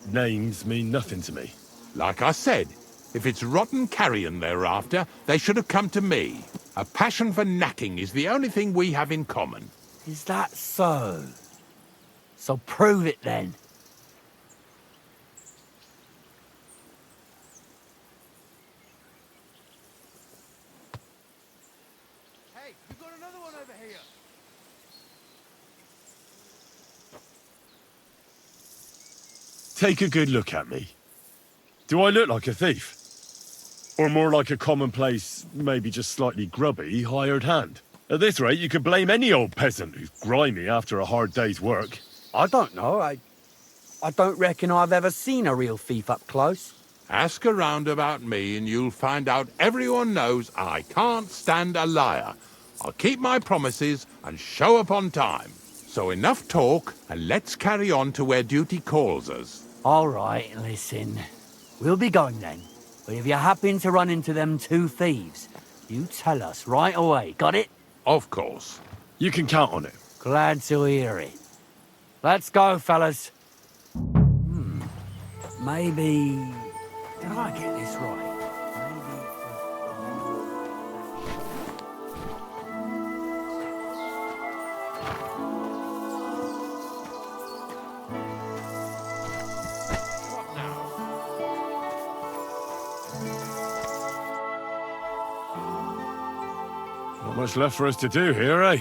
names mean nothing to me. Like I said, if it's rotten carrion they're after, they should have come to me. A passion for knacking is the only thing we have in common. Is that so? So prove it then. Hey, you got another one over here. Take a good look at me. Do I look like a thief? Or more like a commonplace, maybe just slightly grubby, hired hand? At this rate, you could blame any old peasant who's grimy after a hard day's work. I don't know. I don't reckon I've ever seen a real thief up close. Ask around about me and you'll find out everyone knows I can't stand a liar. I'll keep my promises and show up on time. So enough talk, and let's carry on to where duty calls us. All right, listen. We'll be going then. But if you happen to run into them two thieves, you tell us right away. Got it? Of course. You can count on it. Glad to hear it. Let's go, fellas. Maybe... Did I get this right? What now? Not much left for us to do here, eh?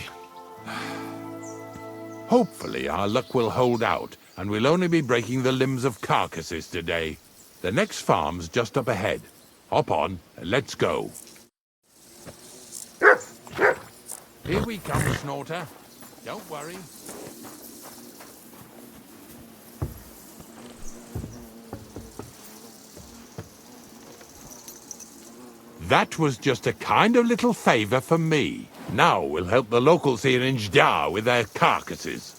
Hopefully our luck will hold out, and we'll only be breaking the limbs of Carcasses today. The next farm's just up ahead. Hop on, and let's go. Here we come, Snorter. Don't worry. That was just a kind of little favour for me. Now we'll help the locals here in Gerda with their carcasses.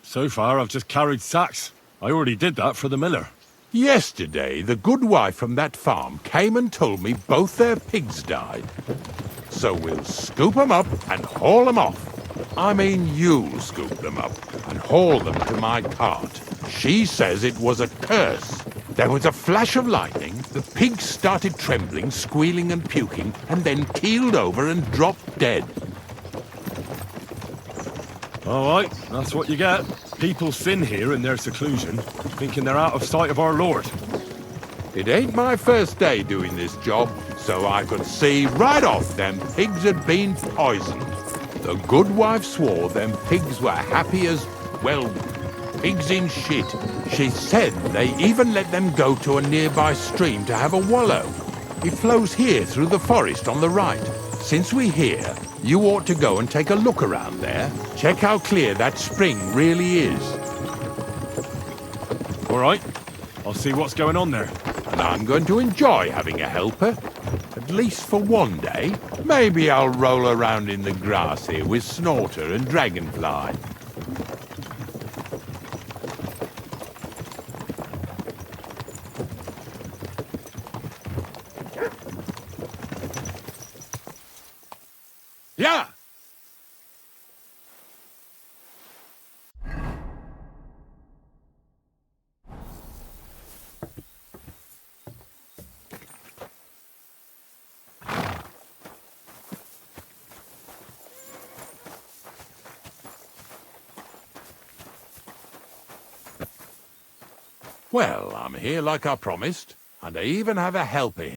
So far, I've just carried sacks. I already did that for the miller. Yesterday, the good wife from that farm came and told me both their pigs died. So we'll scoop them up and haul them off. I mean, you'll scoop them up and haul them to my cart. She says it was a curse. There was a flash of lightning, the pigs started trembling, squealing and puking, and then keeled over and dropped dead. All right, that's what you get. People sin here in their seclusion, thinking they're out of sight of our Lord. It ain't my first day doing this job, so I could see right off them pigs had been poisoned. The good wife swore them pigs were happy as, well, pigs in shit. She said they even let them go to a nearby stream to have a wallow. It flows here through the forest on the right. Since we're here, you ought to go and take a look around there. Check how clear that spring really is. All right, I'll see what's going on there. And I'm going to enjoy having a helper. At least for one day. Maybe I'll roll around in the grass here with Snorter and Dragonfly. Yeah! Well, I'm here like I promised, and I even have a helper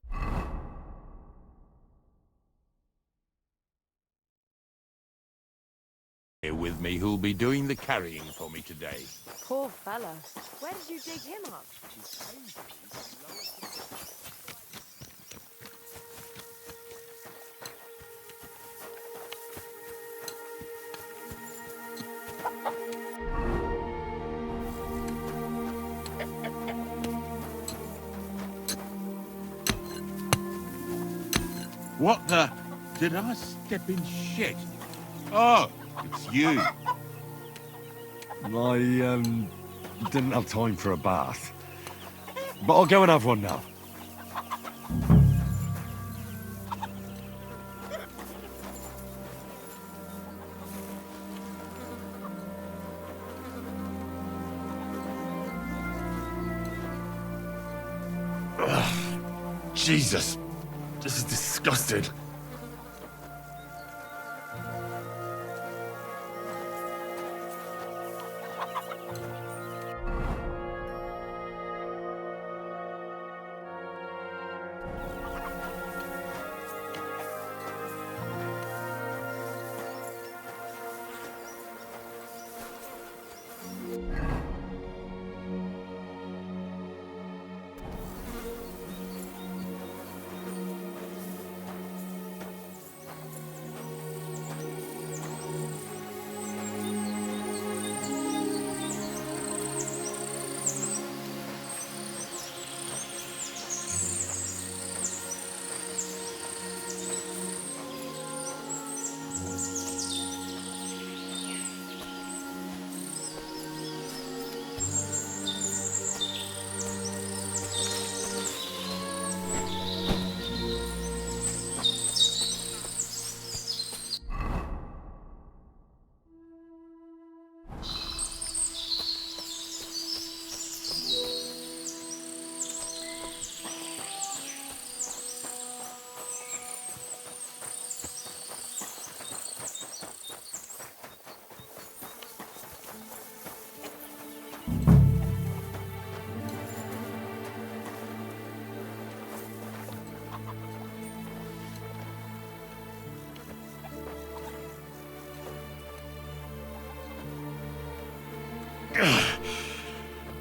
here with me who'll be doing the carrying for me today. Poor fella. Where did you dig him up? What the? Did I step in shit? Oh, it's you. I didn't have time for a bath. But I'll go and have one now. Ugh, Jesus, this is disgusting.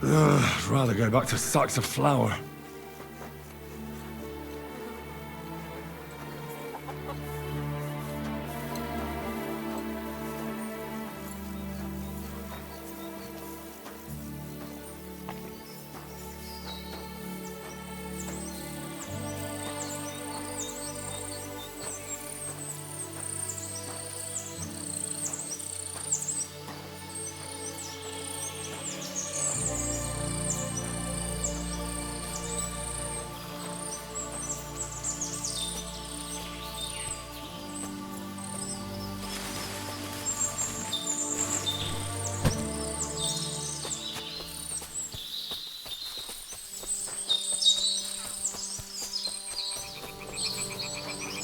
I'd rather go back to sacks of flour.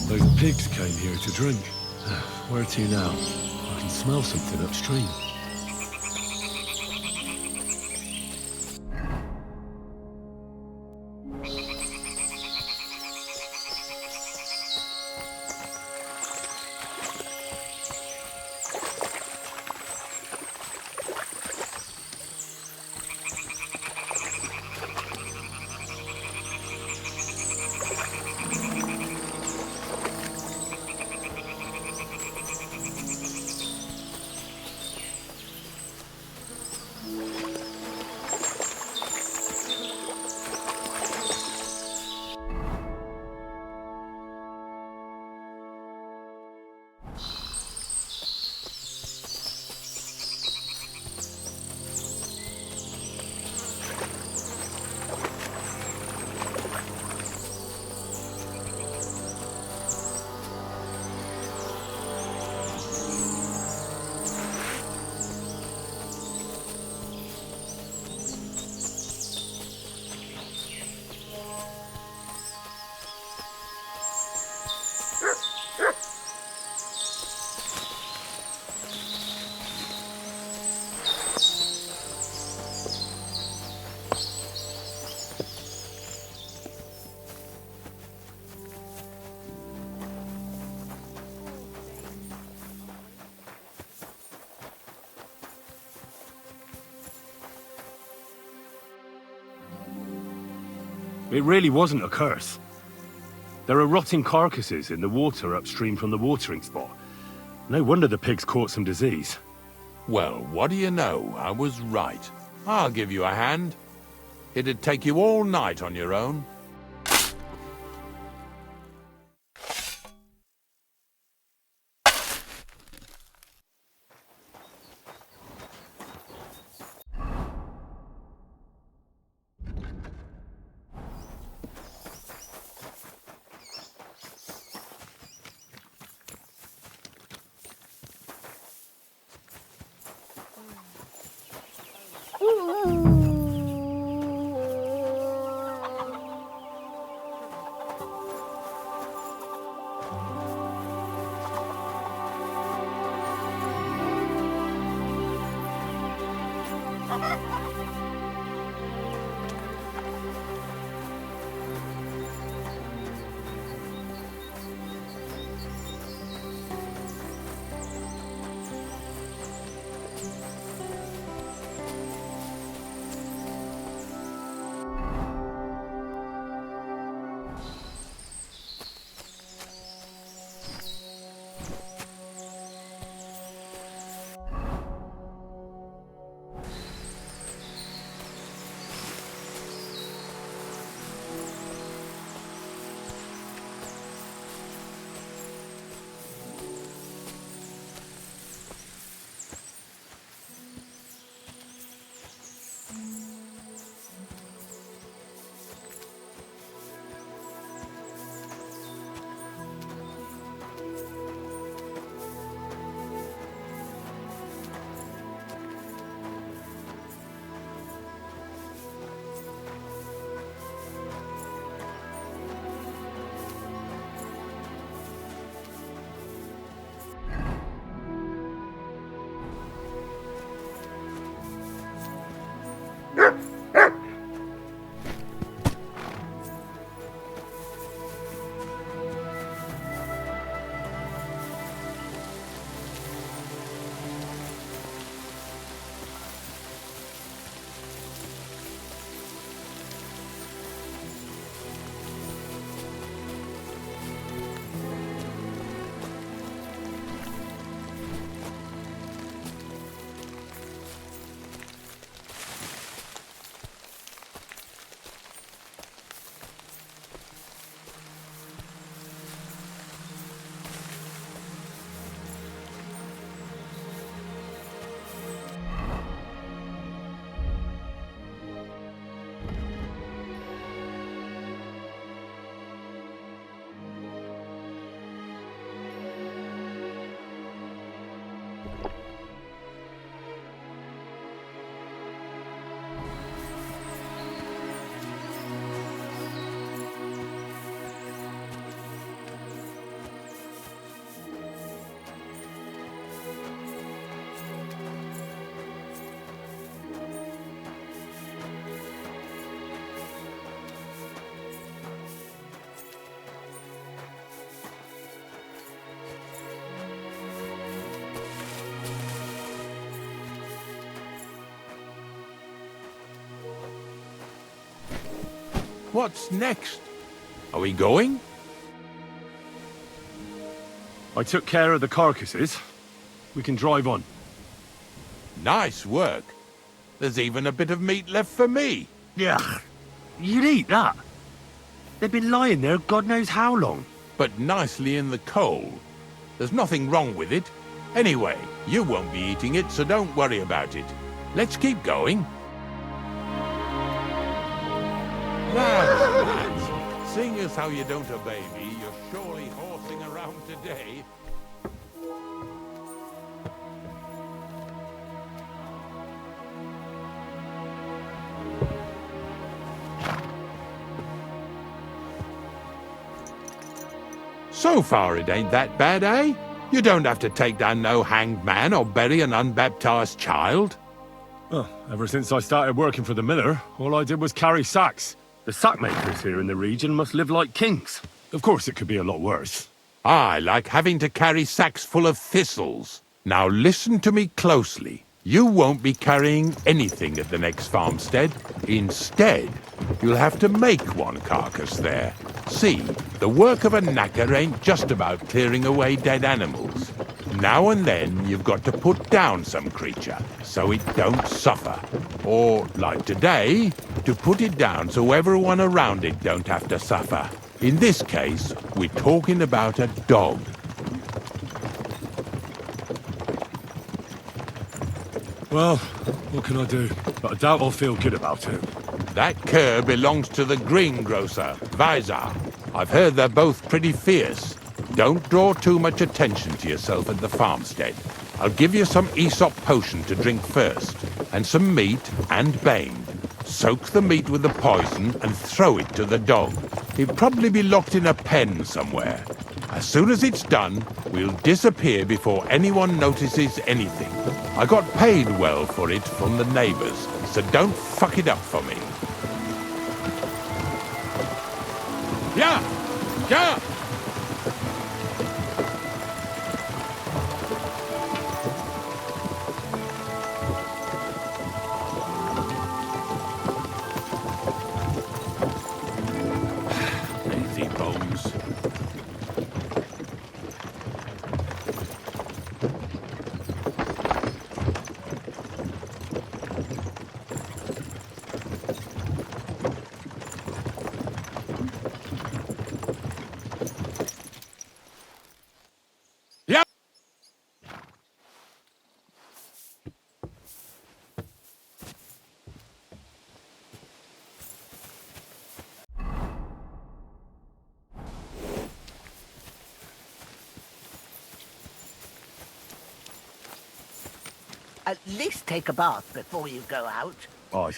Those pigs came here to drink. Where to now? I can smell something upstream. It really wasn't a curse. There are rotting carcasses in the water upstream from the watering spot. No wonder the pigs caught some disease. Well, what do you know? I was right. I'll give you a hand. It'd take you all night on your own. What's next? Are we going? I took care of the carcasses. We can drive on. Nice work. There's even a bit of meat left for me. Yeah, you'd eat that. They've been lying there God knows how long. But nicely in the cold. There's nothing wrong with it. Anyway, you won't be eating it, so don't worry about it. Let's keep going. Lads, seeing as how you don't obey me, you're surely horsing around today. So far it ain't that bad, eh? You don't have to take down no hanged man or bury an unbaptized child. Oh, ever since I started working for the miller, all I did was carry sacks. The sack makers here in the region must live like kings. Of course it could be a lot worse. I like having to carry sacks full of thistles. Now listen to me closely. You won't be carrying anything at the next farmstead. Instead, you'll have to make one carcass there. See, the work of a knacker ain't just about clearing away dead animals. Now and then, you've got to put down some creature, so it don't suffer. Or, like today, to put it down so everyone around it don't have to suffer. In this case, we're talking about a dog. Well, what can I do? But I doubt I'll feel good about it. That cur belongs to the greengrocer, Visor. I've heard they're both pretty fierce. Don't draw too much attention to yourself at the farmstead. I'll give you some Aesop potion to drink first, and some meat and bane. Soak the meat with the poison and throw it to the dog. He'll probably be locked in a pen somewhere. As soon as it's done, we'll disappear before anyone notices anything. I got paid well for it from the neighbors, so don't fuck it up for me. Yeah! Yeah! Lazy bones. At least take a bath before you go out. Aye.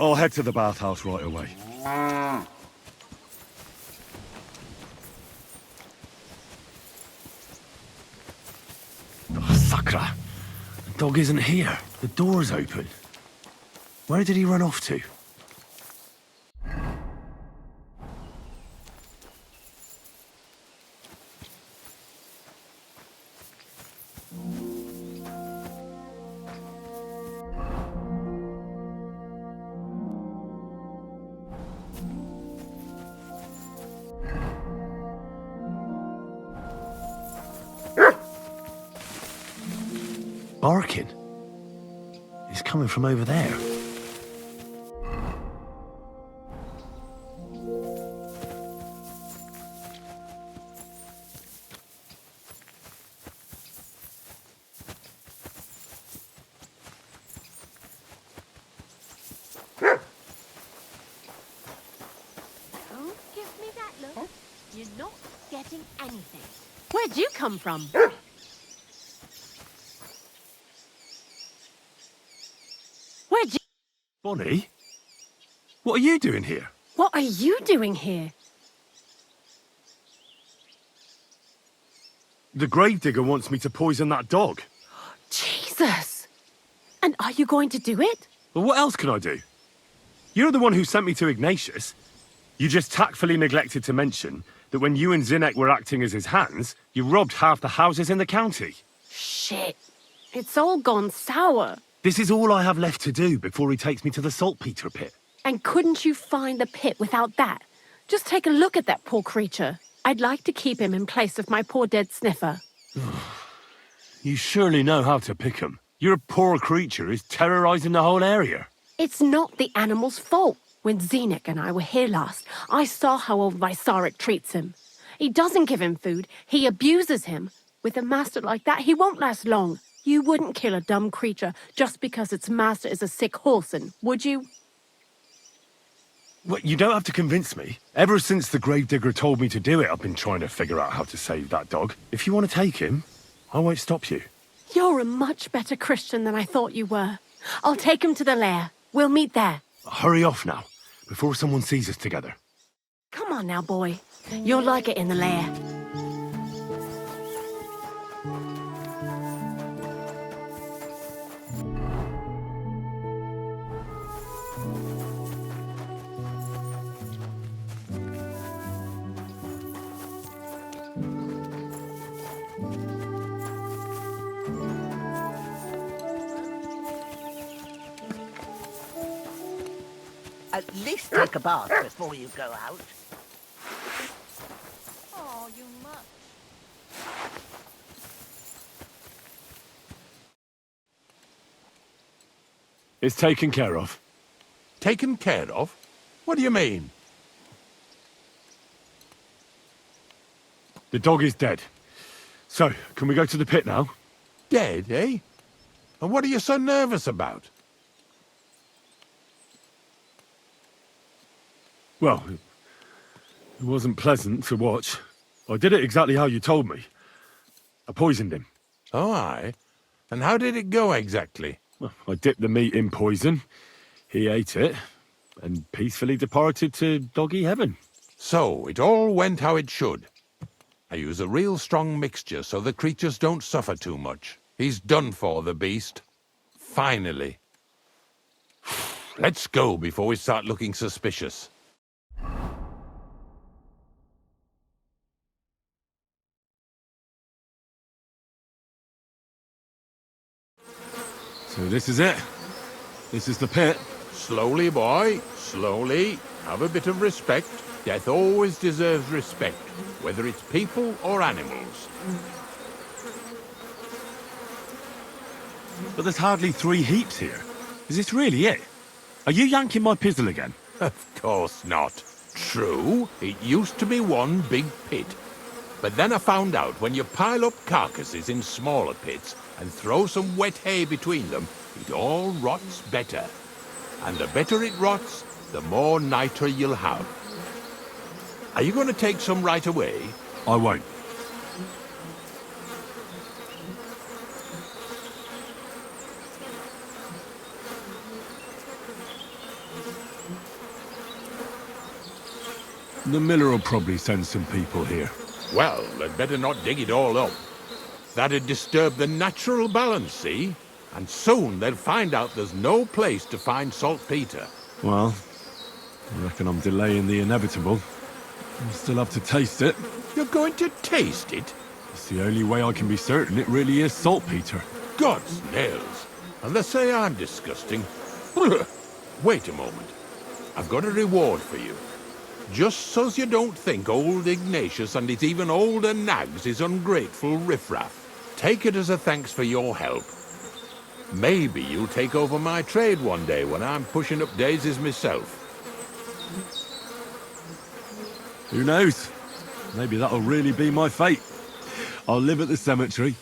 I'll head to the bathhouse right away. Oh, Sakra! The dog isn't here. The door's open. Where did he run off to? Barking. He's coming from over there. Don't give me that look. You're not getting anything. Where'd you come from? Where'd you... Bonnie? What are you doing here? What are you doing here? The Gravedigger wants me to poison that dog. Jesus! And are you going to do it? Well, what else can I do? You're the one who sent me to Ignatius. You just tactfully neglected to mention that when you and Zinnek were acting as his hands, you robbed half the houses in the county. Shit. It's all gone sour. This is all I have left to do before he takes me to the saltpeter pit. And couldn't you find the pit without that? Just take a look at that poor creature. I'd like to keep him in place of my poor dead sniffer. You surely know how to pick 'em. Your poor creature is terrorizing the whole area. It's not the animal's fault. When Zinnek and I were here last, I saw how old Vysarik treats him. He doesn't give him food, he abuses him. With a master like that, he won't last long. You wouldn't kill a dumb creature just because its master is a sick horseman, would you? Well, you don't have to convince me. Ever since the Gravedigger told me to do it, I've been trying to figure out how to save that dog. If you want to take him, I won't stop you. You're a much better Christian than I thought you were. I'll take him to the lair. We'll meet there. Hurry off now, before someone sees us together. Come on now, boy. You'll like it in the lair. At least take a bath before you go out. Oh, you must. It's taken care of. Taken care of? What do you mean? The dog is dead. So, can we go to the pit now? Dead, eh? And what are you so nervous about? Well, it wasn't pleasant to watch. I did it exactly how you told me. I poisoned him. Oh, aye? And how did it go exactly? Well, I dipped the meat in poison. He ate it, and peacefully departed to doggy heaven. So, it all went how it should. I use a real strong mixture so the creatures don't suffer too much. He's done for, the beast. Finally. Let's go before we start looking suspicious. So this is it. This is the pit. Slowly, boy. Slowly. Have a bit of respect. Death always deserves respect, whether it's people or animals. But there's hardly 3 heaps here. Is this really it? Are you yanking my pizzle again? Of course not. True, it used to be one big pit. But then I found out when you pile up carcasses in smaller pits and throw some wet hay between them, it all rots better. And the better it rots, the more nitre you'll have. Are you going to take some right away? I won't. The miller will probably send some people here. Well, they'd better not dig it all up. That'd disturb the natural balance, see? And soon they'll find out there's no place to find saltpeter. Well, I reckon I'm delaying the inevitable. I'll still have to taste it. You're going to taste it? It's the only way I can be certain it really is saltpeter. God's nails. And they say I'm disgusting. Wait a moment. I've got a reward for you. Just so's you don't think old Ignatius and his even older nags is ungrateful riffraff. Take it as a thanks for your help. Maybe you'll take over my trade one day when I'm pushing up daisies myself. Who knows? Maybe that'll really be my fate. I'll live at the cemetery,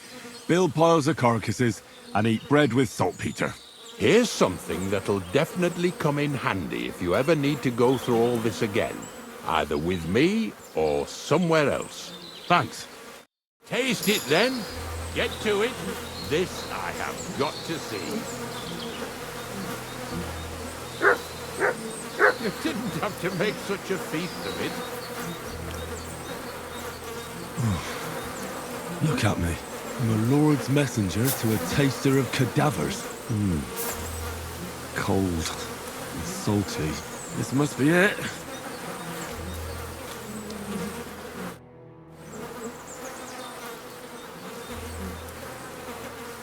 build piles of carcasses, and eat bread with saltpeter. Here's something that'll definitely come in handy if you ever need to go through all this again. Either with me or somewhere else. Thanks. Taste it then. Get to it. This I have got to see. You didn't have to make such a feast of it. Look at me. I'm a lord's messenger to a taster of cadavers. Cold and salty. This must be it.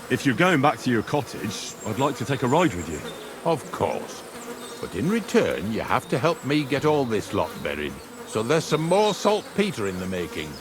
If you're going back to your cottage, I'd like to take a ride with you. Of course. But in return, you have to help me get all this lot buried. So there's some more saltpeter in the making.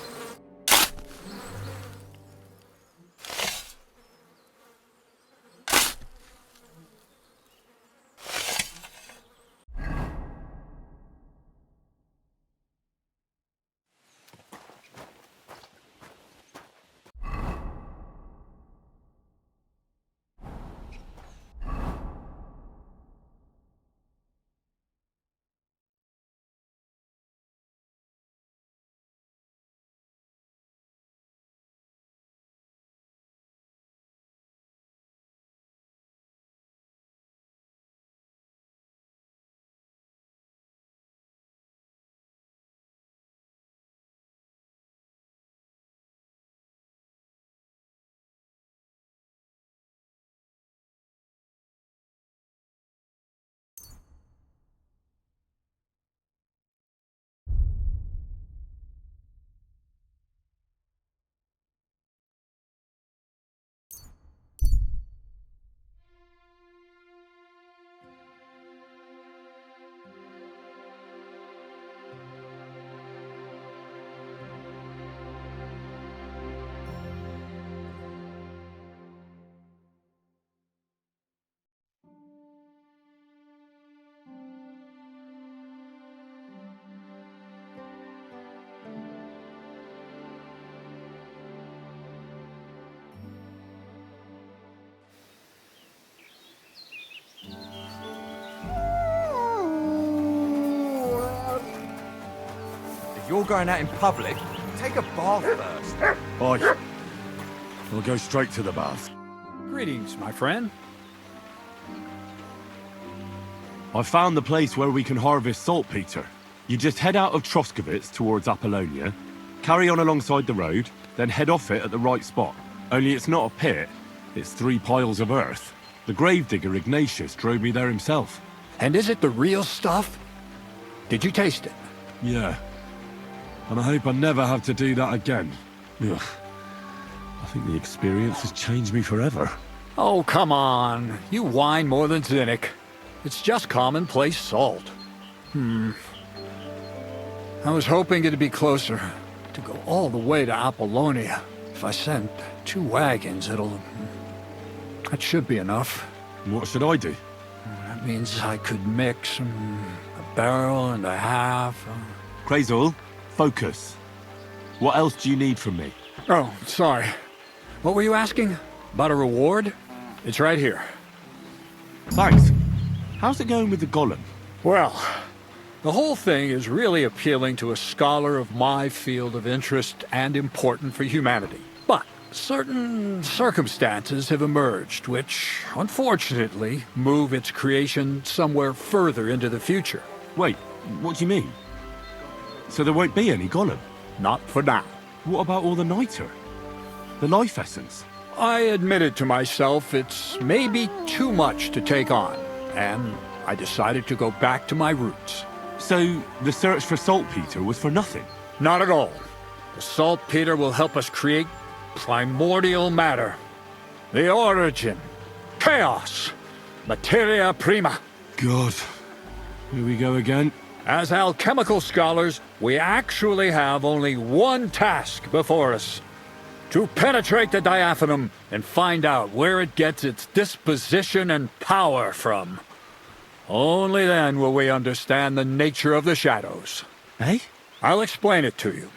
all going out in public, take a bath first. Aye. We'll go straight to the bath. Greetings, my friend. I found the place where we can harvest saltpeter. You just head out of Troskovitz towards Apollonia, carry on alongside the road, then head off it at the right spot. Only it's not a pit, it's 3 piles of earth. The Gravedigger Ignatius drove me there himself. And is it the real stuff? Did you taste it? Yeah. And I hope I never have to do that again. Ugh. I think the experience has changed me forever. Oh, come on. You whine more than Zinnik. It's just commonplace salt. I was hoping it'd be closer. To go all the way to Apollonia. If I send 2 wagons, that should be enough. What should I do? That means I could mix a barrel and a half. Kreyzl, focus. What else do you need from me? Oh, sorry. What were you asking? About a reward? It's right here. Thanks. How's it going with the golem? Well, the whole thing is really appealing to a scholar of my field of interest and important for humanity. But certain circumstances have emerged which, unfortunately, move its creation somewhere further into the future. Wait, what do you mean? So there won't be any golem? Not for now. What about all the niter? The life essence? I admitted to myself it's maybe too much to take on, and I decided to go back to my roots. So the search for saltpeter was for nothing? Not at all. The saltpeter will help us create primordial matter. The origin. Chaos. Materia Prima. God. Here we go again. As alchemical scholars, we actually have only one task before us. To penetrate the diaphanum and find out where it gets its disposition and power from. Only then will we understand the nature of the shadows. Eh? I'll explain it to you.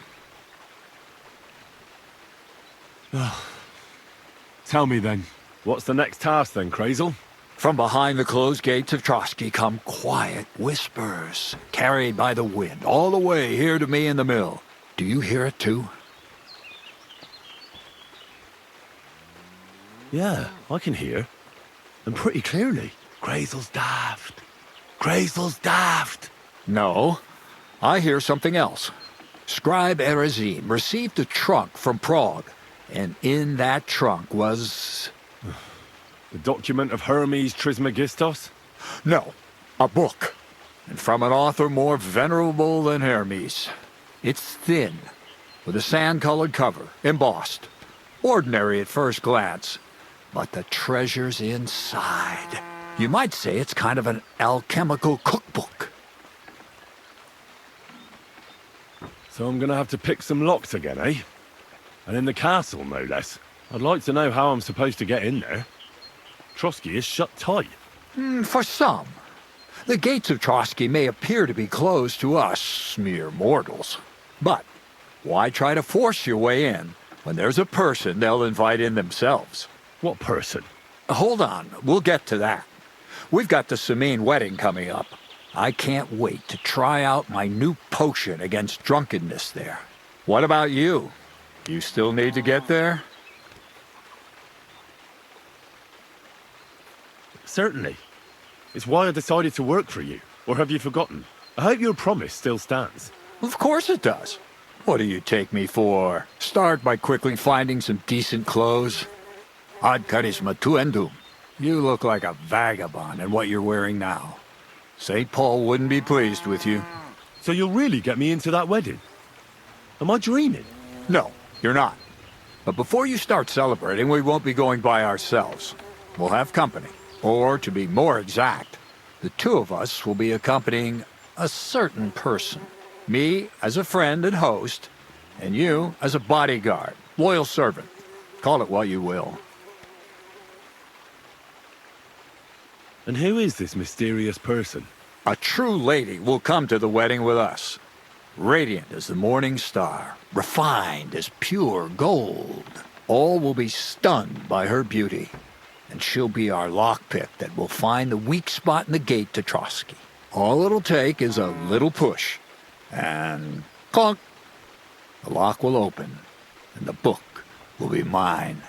Tell me then, what's the next task then, Kreyzl? From behind the closed gates of Trotsky come quiet whispers, carried by the wind, all the way here to me in the mill. Do you hear it too? Yeah, I can hear. And pretty clearly. Kreyzl's daft. Kreyzl's daft. No, I hear something else. Scribe Erezim received a trunk from Prague, and in that trunk was... The document of Hermes Trismegistos? No, a book. And from an author more venerable than Hermes. It's thin, with a sand-colored cover, embossed. Ordinary at first glance. But the treasure's inside. You might say it's kind of an alchemical cookbook. So I'm gonna have to pick some locks again, eh? And in the castle, no less. I'd like to know how I'm supposed to get in there. Trotsky is shut tight. For some. The gates of Trotsky may appear to be closed to us, mere mortals. But why try to force your way in when there's a person they'll invite in themselves? What person? Hold on, we'll get to that. We've got the Samine wedding coming up. I can't wait to try out my new potion against drunkenness there. What about you? You still need to get there? Certainly. It's why I decided to work for you. Or have you forgotten? I hope your promise still stands. Of course it does. What do you take me for? Start by quickly finding some decent clothes. Ad charisma tuendum. You look like a vagabond in what you're wearing now. St. Paul wouldn't be pleased with you. So you'll really get me into that wedding? Am I dreaming? No, you're not. But before you start celebrating, we won't be going by ourselves. We'll have company. Or, to be more exact, the 2 of us will be accompanying a certain person. Me as a friend and host, and you as a bodyguard, loyal servant. Call it what you will. And who is this mysterious person? A true lady will come to the wedding with us. Radiant as the morning star, refined as pure gold. All will be stunned by her beauty. And she'll be our lockpick that will find the weak spot in the gate to Trotsky. All it'll take is a little push. And clunk, the lock will open, and the book will be mine.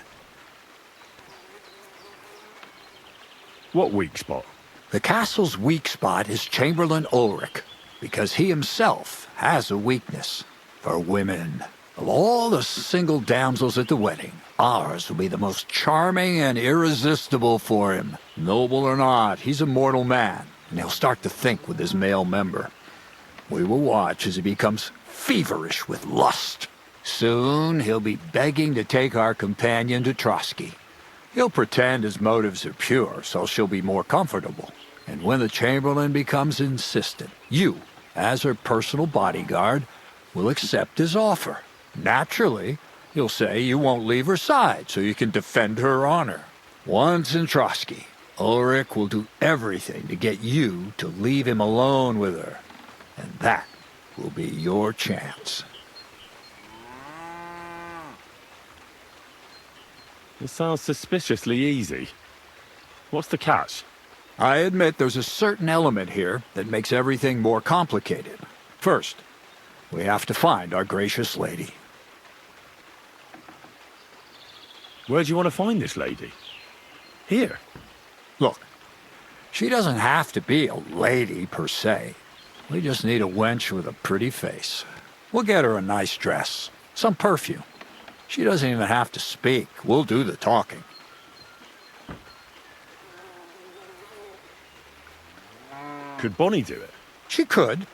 What weak spot? The castle's weak spot is Chamberlain Ulrich, because he himself has a weakness for women. Of all the single damsels at the wedding, ours will be the most charming and irresistible for him. Noble or not, he's a mortal man, and he'll start to think with his male member. We will watch as he becomes feverish with lust. Soon he'll be begging to take our companion to Trotsky. He'll pretend his motives are pure, so she'll be more comfortable. And when the Chamberlain becomes insistent, you, as her personal bodyguard, will accept his offer. Naturally, you'll say you won't leave her side so you can defend her honor. Once in Trotsky, Ulrich will do everything to get you to leave him alone with her. And that will be your chance. It sounds suspiciously easy. What's the catch? I admit there's a certain element here that makes everything more complicated. First, we have to find our gracious lady. Where do you want to find this lady? Here. Look, she doesn't have to be a lady per se. We just need a wench with a pretty face. We'll get her a nice dress, some perfume. She doesn't even have to speak. We'll do the talking. Could Bonnie do it? She could.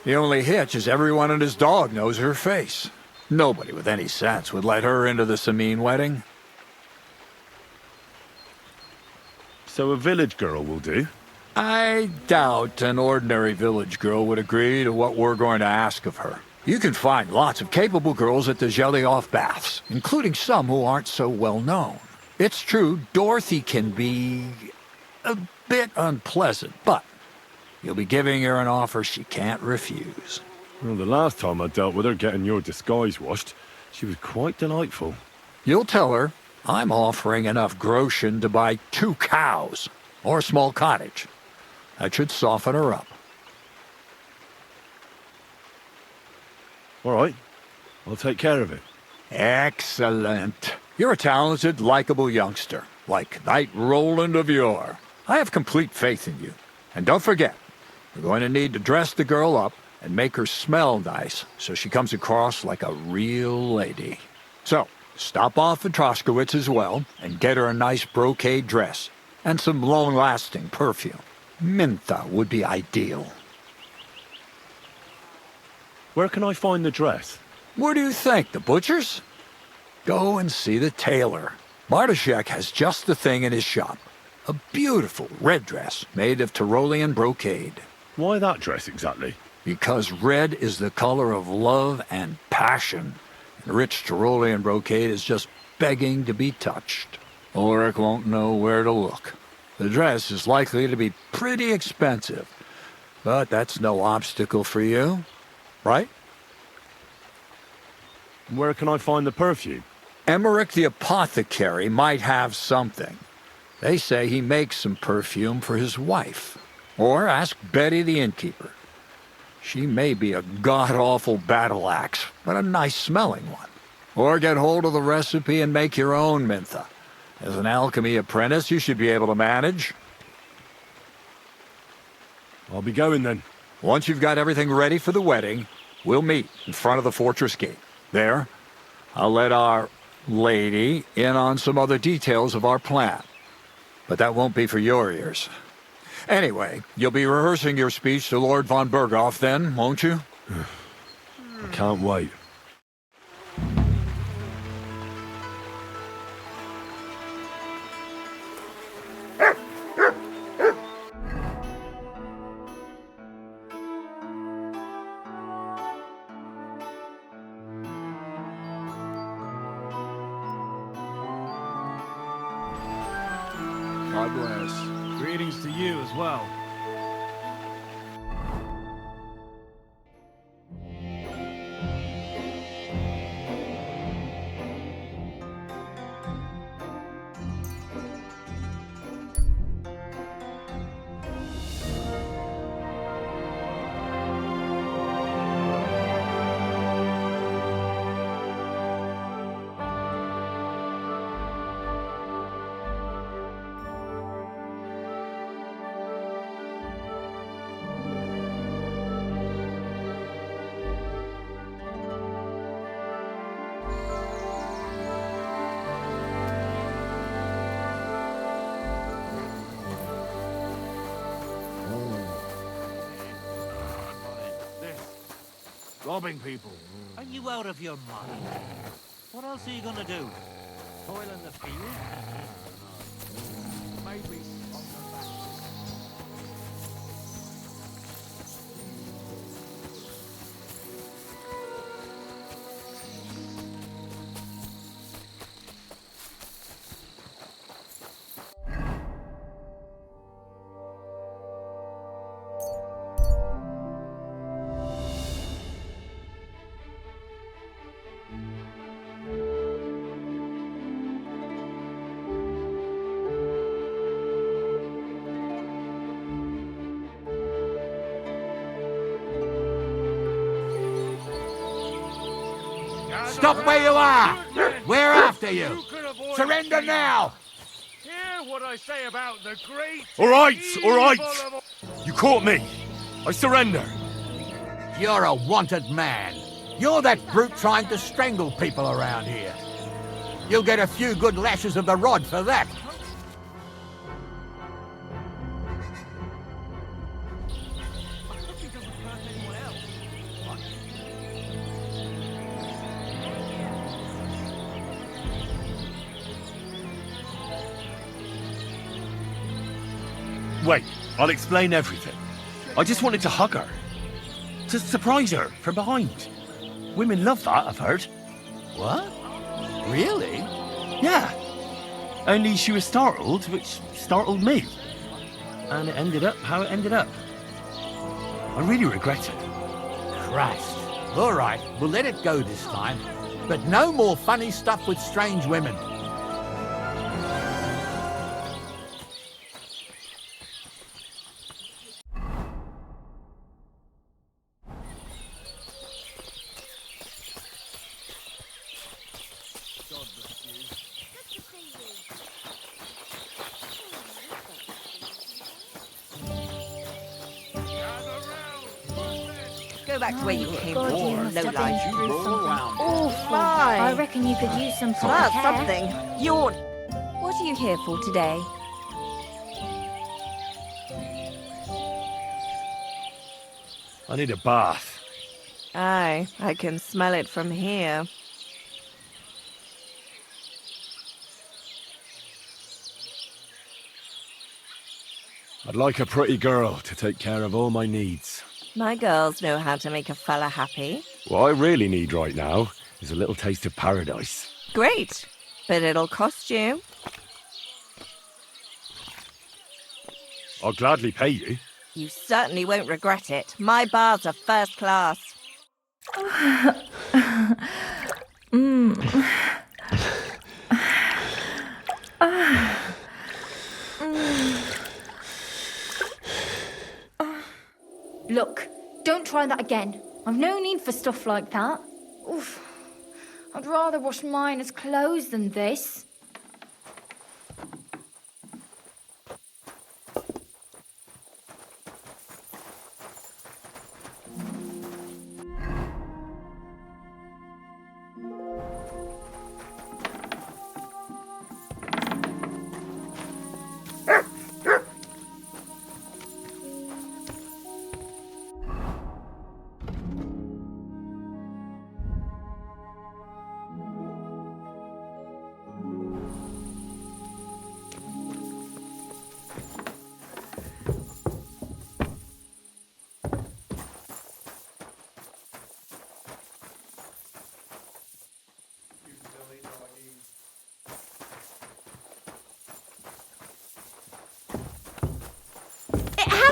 The only hitch is everyone and his dog knows her face. Nobody with any sense would let her into the Sameen wedding. So a village girl will do? I doubt an ordinary village girl would agree to what we're going to ask of her. You can find lots of capable girls at the Gelioff Baths, including some who aren't so well known. It's true, Dorothy can be a bit unpleasant, but you'll be giving her an offer she can't refuse. Well, the last time I dealt with her getting your disguise washed, she was quite delightful. You'll tell her I'm offering enough groschen to buy 2 cows, or a small cottage. That should soften her up. All right, I'll take care of it. Excellent. You're a talented, likable youngster, like Knight Roland of yore. I have complete faith in you. And don't forget, we're going to need to dress the girl up and make her smell nice so she comes across like a real lady. So, stop off at Troskowitz as well and get her a nice brocade dress and some long-lasting perfume. Mintha would be ideal. Where can I find the dress? Where do you think, the butcher's? Go and see the tailor. Bartoszek has just the thing in his shop. A beautiful red dress made of Tyrolean brocade. Why that dress exactly? Because red is the color of love and passion. And rich Tyrolean brocade is just begging to be touched. Ulrich won't know where to look. The dress is likely to be pretty expensive, but that's no obstacle for you, right? Where can I find the perfume? Emmerich the Apothecary might have something. They say he makes some perfume for his wife. Or ask Betty the innkeeper. She may be a god-awful battle axe, but a nice-smelling one. Or get hold of the recipe and make your own Mintha. As an alchemy apprentice, you should be able to manage. I'll be going then. Once you've got everything ready for the wedding, we'll meet in front of the fortress gate. There, I'll let our lady in on some other details of our plan. But that won't be for your ears. Anyway, you'll be rehearsing your speech to Lord von Berghoff then, won't you? I can't wait. God bless. Greetings to you as well. robbing people. Are you out of your mind? What else are you gonna do? Toil in the field? Maybe on the back. Stop where you are! We're after you! Surrender now! Hear what I say about the great... All right! evil of- You caught me. I surrender. You're a wanted man. You're that brute trying to strangle people around here. You'll get a few good lashes of the rod for that. Wait, I'll explain everything. I just wanted to hug her. To surprise her from behind. Women love that, I've heard. What? Really? Yeah. Only she was startled, which startled me. And it ended up how it ended up. I really regret it. Christ. All right, we'll let it go this time. But no more funny stuff with strange women. Go back to where you came God, you from, must low have been life. through something awful. Why? I reckon you could use some proper Well, care. something. Yawn. What are you here for today? I need a bath. Aye, I can smell it from here. I'd like a pretty girl to take care of all my needs. My girls know how to make a fella happy. What I really need right now is a little taste of paradise. Great, but it'll cost you. I'll gladly pay you. You certainly won't regret it. My bars are first class. Look, don't try that again. I've no need for stuff like that. Oof. I'd rather wash mine as clothes than this.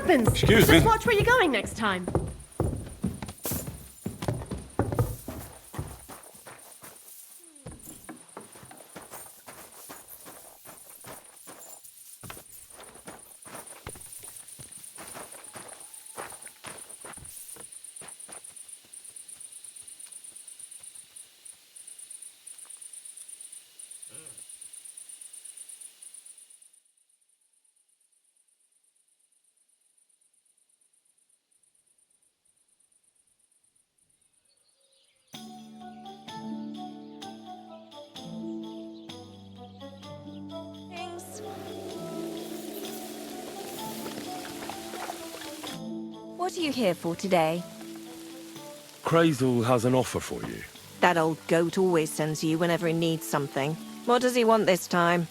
Excuse me. Just watch where you're going next time. What are you here for today? Kreyzl has an offer for you. That old goat always sends you whenever he needs something. What does he want this time?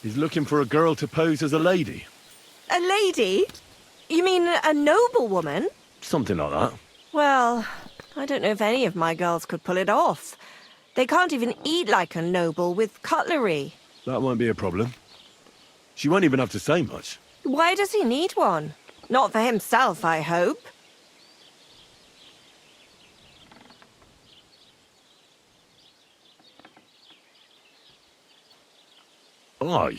He's looking for a girl to pose as a lady. A lady? You mean a noblewoman? Something like that. Well, I don't know if any of my girls could pull it off. They can't even eat like a noble with cutlery. That won't be a problem. She won't even have to say much. Why does he need one? Not for himself, I hope. Aye,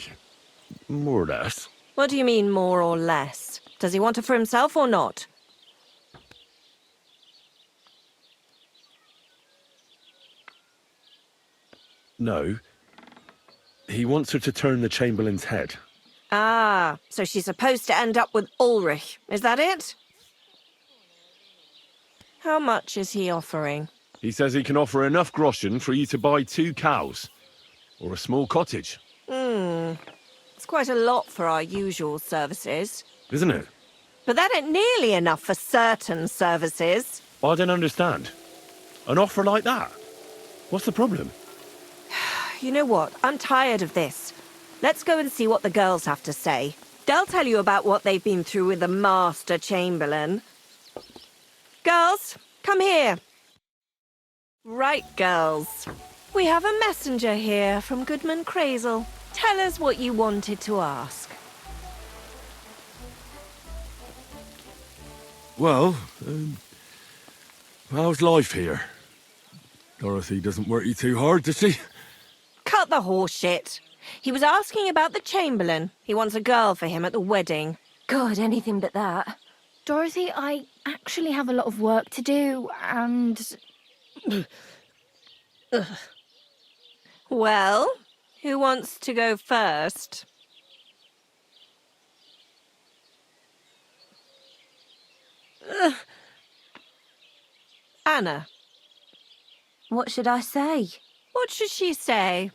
more or less. What do you mean, more or less? Does he want it for himself or not? No. He wants her to turn the Chamberlain's head. Ah, so she's supposed to end up with Ulrich. Is that it? How much is he offering? He says he can offer enough groschen for you to buy 2 cows. Or a small cottage. It's quite a lot for our usual services. Isn't it? But that ain't nearly enough for certain services. I don't understand. An offer like that? What's the problem? You know what? I'm tired of this. Let's go and see what the girls have to say. They'll tell you about what they've been through with the Master Chamberlain. Girls, come here. Right, girls. We have a messenger here from Goodman Kreyzl. Tell us what you wanted to ask. Well, how's life here? Dorothy doesn't work you too hard, does she? Cut the horse shit. He was asking about the Chamberlain. He wants a girl for him at the wedding. God, anything but that. Dorothy, I actually have a lot of work to do, and... Well, who wants to go first? Anna. What should I say? What should she say?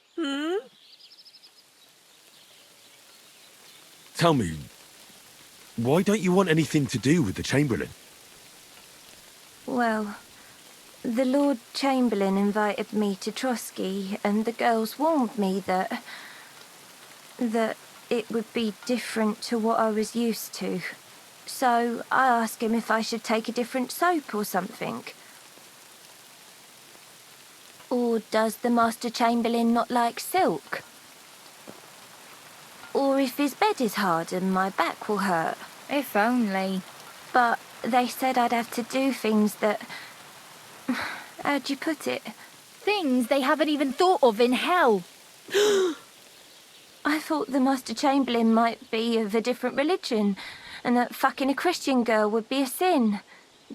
Tell me, why don't you want anything to do with the Chamberlain? Well, the Lord Chamberlain invited me to Trotsky, and the girls warned me that it would be different to what I was used to. So I asked him if I should take a different soap or something. Or does the Master Chamberlain not like silk? Or if his bed is hard and my back will hurt. If only. But they said I'd have to do things that... How'd you put it? Things they haven't even thought of in hell. I thought the Master Chamberlain might be of a different religion, and that fucking a Christian girl would be a sin.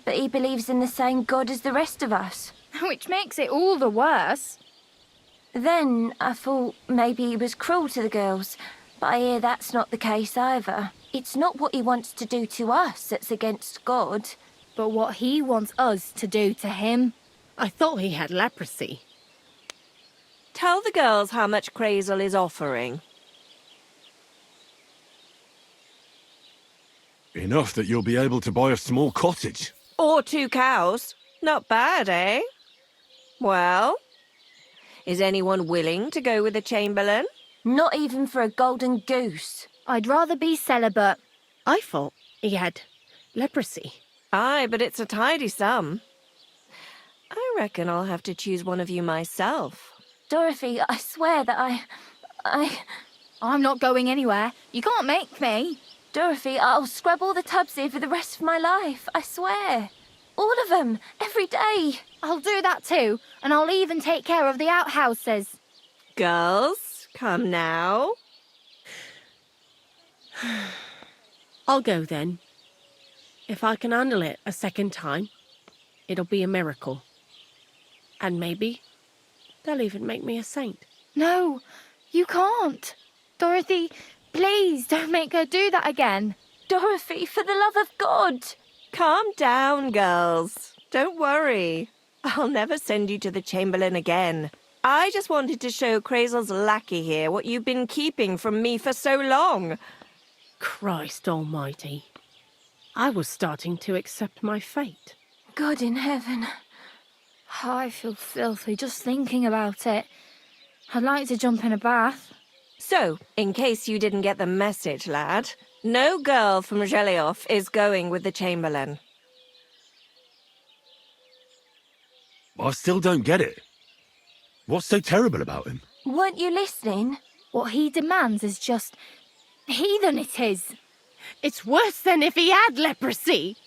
But he believes in the same God as the rest of us. Which makes it all the worse. Then I thought maybe he was cruel to the girls, but I hear that's not the case either. It's not what he wants to do to us that's against God. But what he wants us to do to him. I thought he had leprosy. Tell the girls how much Kreyzl is offering. Enough that you'll be able to buy a small cottage. Or 2 cows. Not bad, eh? Well, is anyone willing to go with the Chamberlain? Not even for a golden goose. I'd rather be celibate. I thought he had leprosy. Aye, but it's a tidy sum. I reckon I'll have to choose one of you myself. Dorothy, I swear that I'm not going anywhere. You can't make me. Dorothy, I'll scrub all the tubs here for the rest of my life, I swear. All of them, every day. I'll do that too, and I'll even take care of the outhouses. Girls, come now. I'll go then. If I can handle it a second time, it'll be a miracle. And maybe they'll even make me a saint. No, you can't. Dorothy, please don't make her do that again. Dorothy, for the love of God. Calm down, girls. Don't worry. I'll never send you to the Chamberlain again. I just wanted to show Kreyzl's lackey here what you've been keeping from me for so long. Christ almighty. I was starting to accept my fate. God in heaven. I feel filthy just thinking about it. I'd like to jump in a bath. So, in case you didn't get the message, lad, no girl from Gelioff is going with the Chamberlain. I still don't get it. What's so terrible about him? Weren't you listening? What he demands is just heathen it is. It's worse than if he had leprosy.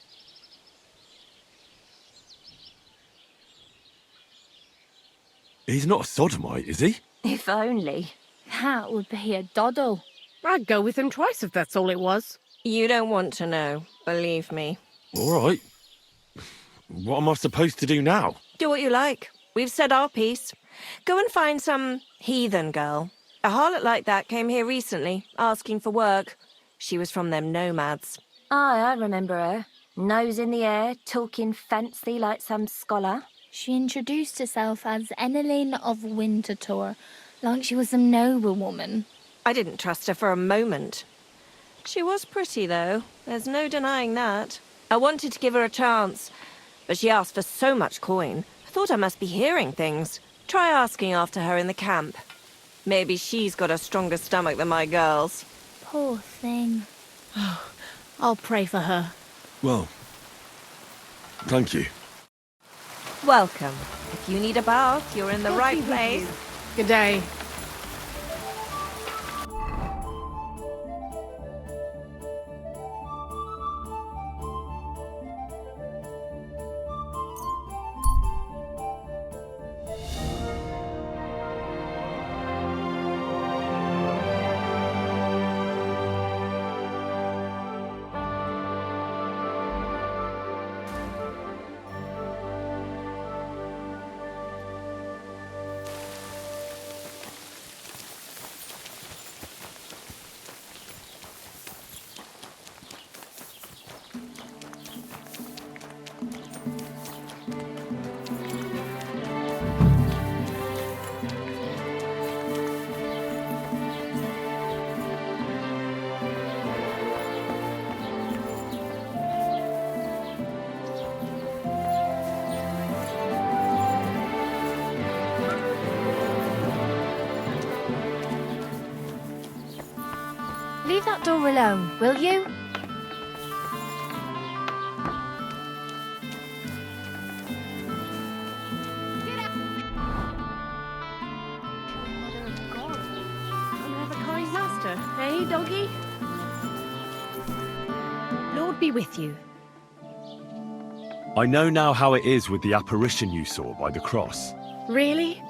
He's not a sodomite, is he? If only. That would be a doddle. I'd go with him twice if that's all it was. You don't want to know, believe me. All right. What am I supposed to do now? Do what you like. We've said our piece. Go and find some heathen girl. A harlot like that came here recently, asking for work. She was from them nomads. Aye, I remember her. Nose in the air, talking fancy like some scholar. She introduced herself as Enneleyn of Winterthur, like she was a noblewoman. I didn't trust her for a moment. She was pretty, though. There's no denying that. I wanted to give her a chance, but she asked for so much coin. I thought I must be hearing things. Try asking after her in the camp. Maybe she's got a stronger stomach than my girls. Poor thing. I'll pray for her. Well, thank you. Welcome. If you need a bath, you're in the right place. Good day. Leave that door alone, will you? Master, eh, doggy? Lord be with you. I know now how it is with the apparition you saw by the cross. Really?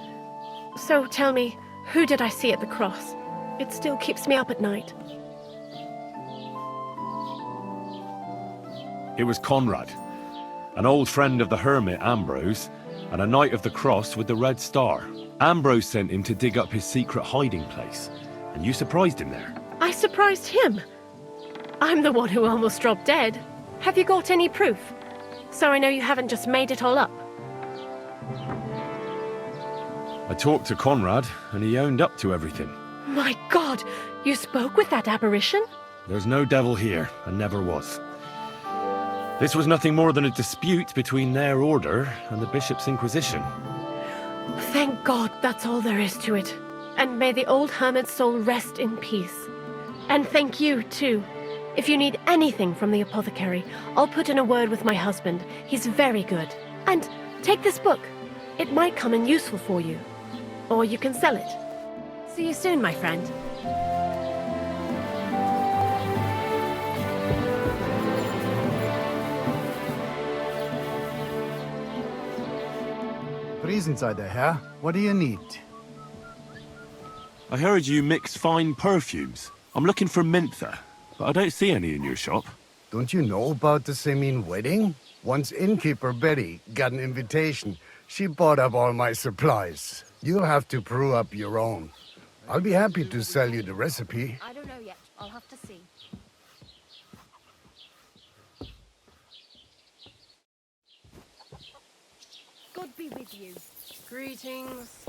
So tell me, who did I see at the cross? It still keeps me up at night. It was Conrad, an old friend of the hermit Ambrose, and a knight of the cross with the red star. Ambrose sent him to dig up his secret hiding place, and you surprised him there. I surprised him. I'm the one who almost dropped dead. Have you got any proof? So I know you haven't just made it all up. I talked to Conrad, and he owned up to everything. My God, you spoke with that apparition? There's no devil here, and never was. This was nothing more than a dispute between their order and the Bishop's Inquisition. Thank God that's all there is to it. And may the old hermit's soul rest in peace. And thank you, too. If you need anything from the apothecary, I'll put in a word with my husband. He's very good. And take this book. It might come in useful for you. Or you can sell it. See you soon, my friend. Breeze inside there, Herr. What do you need? I heard you mix fine perfumes. I'm looking for Mintha, but I don't see any in your shop. Don't you know about the Semin wedding? Once innkeeper Betty got an invitation, she bought up all my supplies. You'll have to brew up your own. I'll be happy to sell you the recipe. I don't know yet. I'll have to see. be with you. Greetings.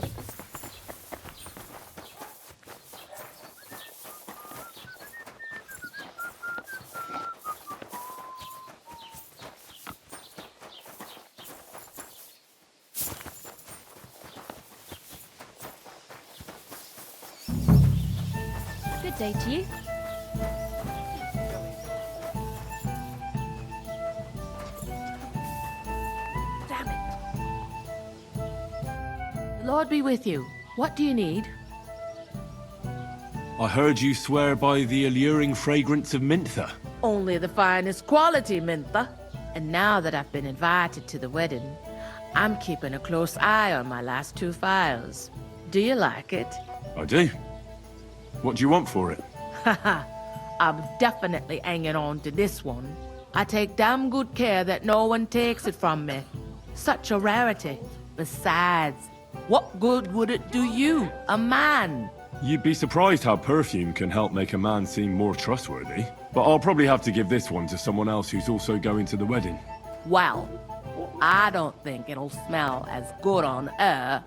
Good day to you. Damn it. The Lord be with you. What do you need? I heard you swear by the alluring fragrance of Mintha. Only the finest quality, Mintha. And now that I've been invited to the wedding, I'm keeping a close eye on my last 2 files. Do you like it? I do. What do you want for it? Haha, I'm definitely hanging on to this one. I take damn good care that no one takes it from me. Such a rarity. Besides, what good would it do you, a man? You'd be surprised how perfume can help make a man seem more trustworthy. But I'll probably have to give this one to someone else who's also going to the wedding. Well, I don't think it'll smell as good on her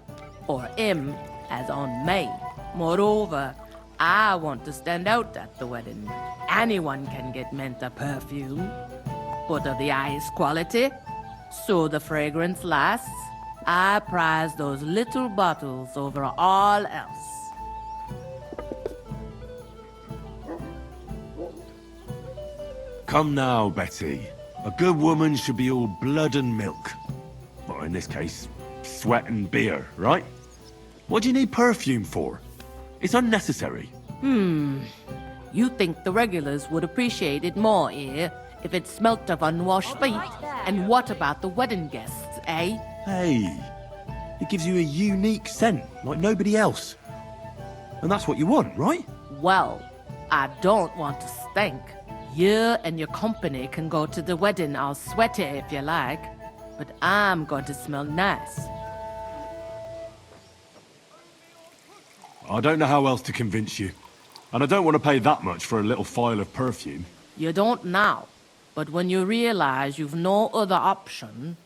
or him as on me. Moreover, I want to stand out at the wedding. Anyone can get Mintha perfume, but of the highest quality, so the fragrance lasts. I prize those little bottles over all else. Come now, Betty. A good woman should be all blood and milk. Well, in this case, sweat and beer, right? What do you need perfume for? It's unnecessary. You think the regulars would appreciate it more here if it smelt of unwashed feet? And what about the wedding guests, eh? Hey, it gives you a unique scent like nobody else. And that's what you want, right? Well, I don't want to stink. You and your company can go to the wedding all sweaty if you like, but I'm going to smell nice. I don't know how else to convince you. And I don't want to pay that much for a little phial of perfume. You don't now, but when you realize you've no other option...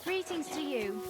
Greetings to you.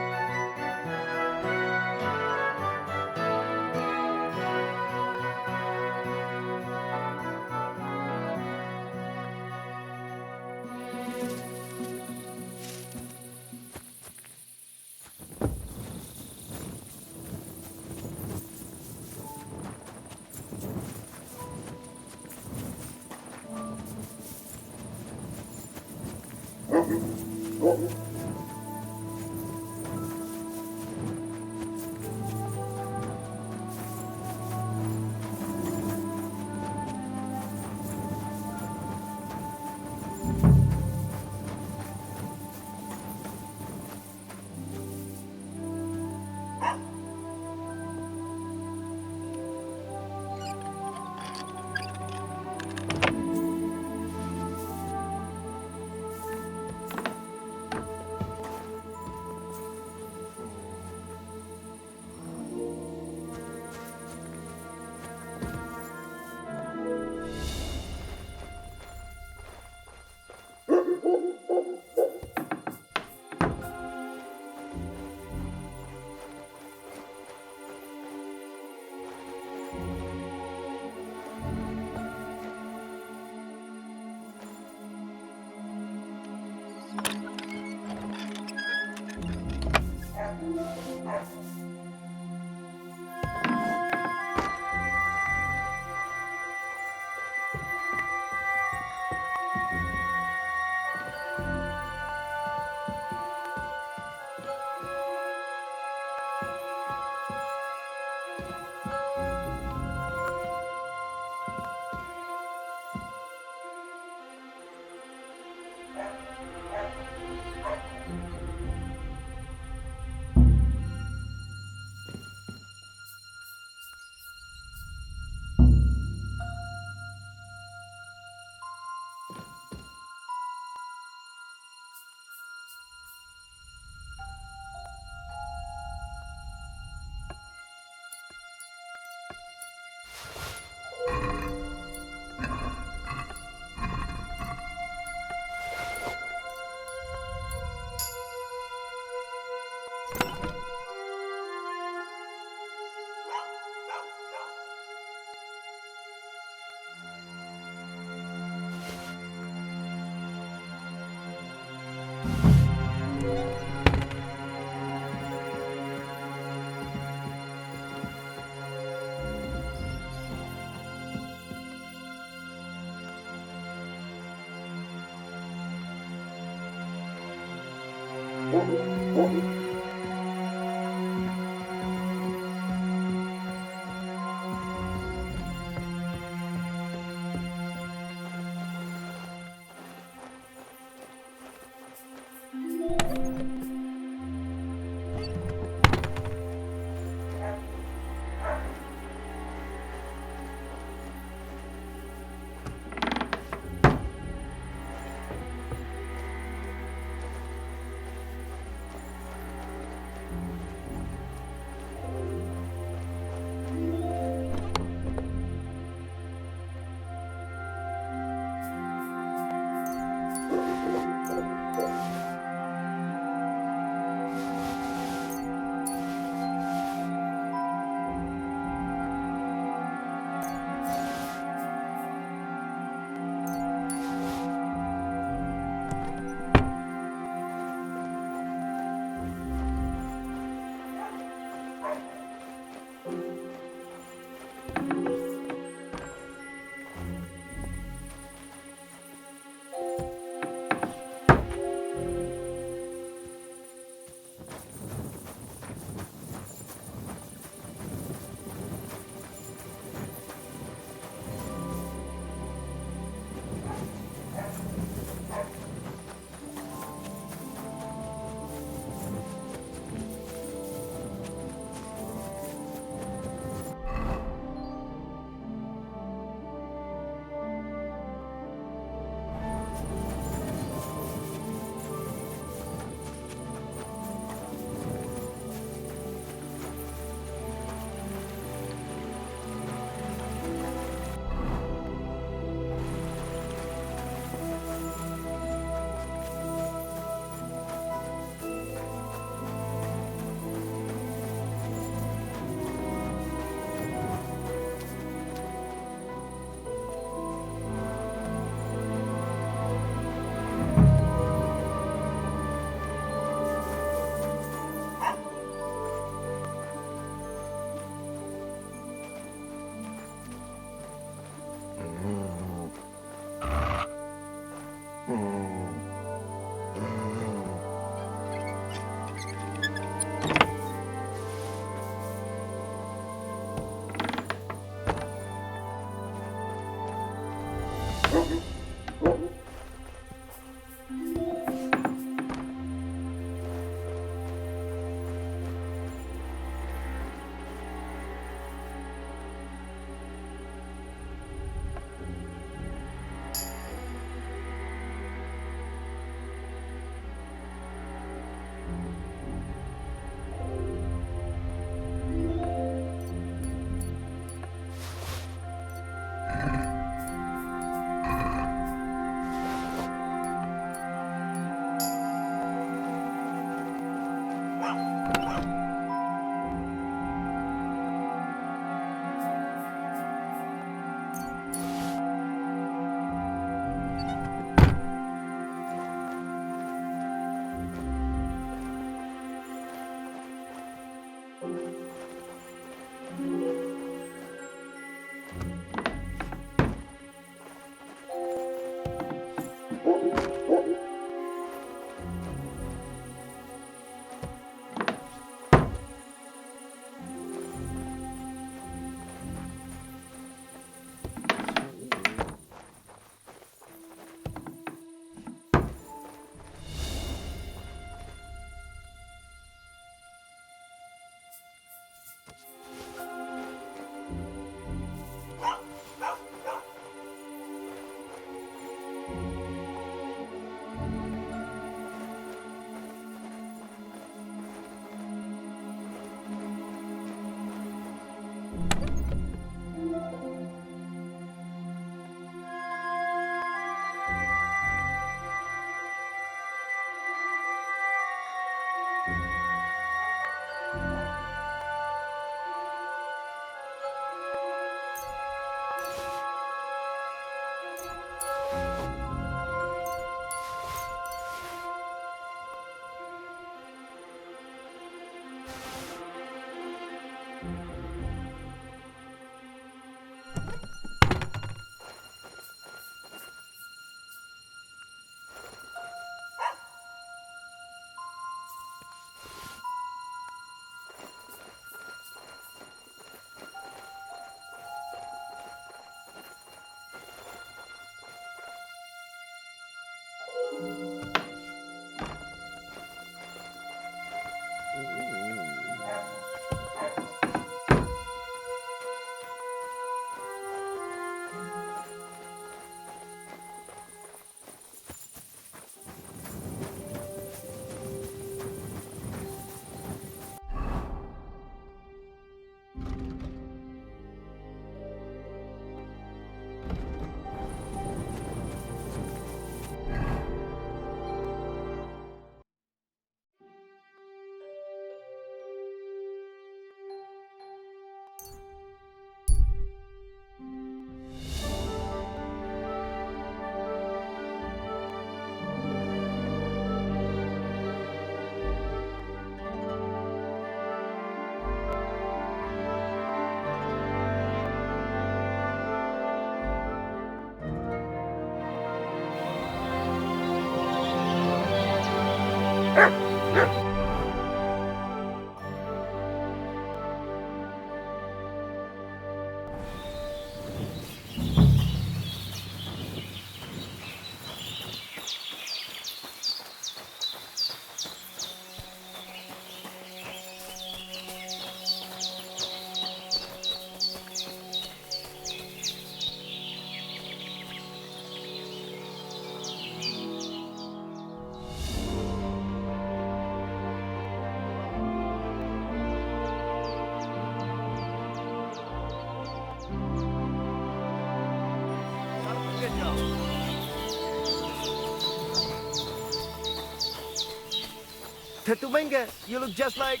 Tetumenga, you look just like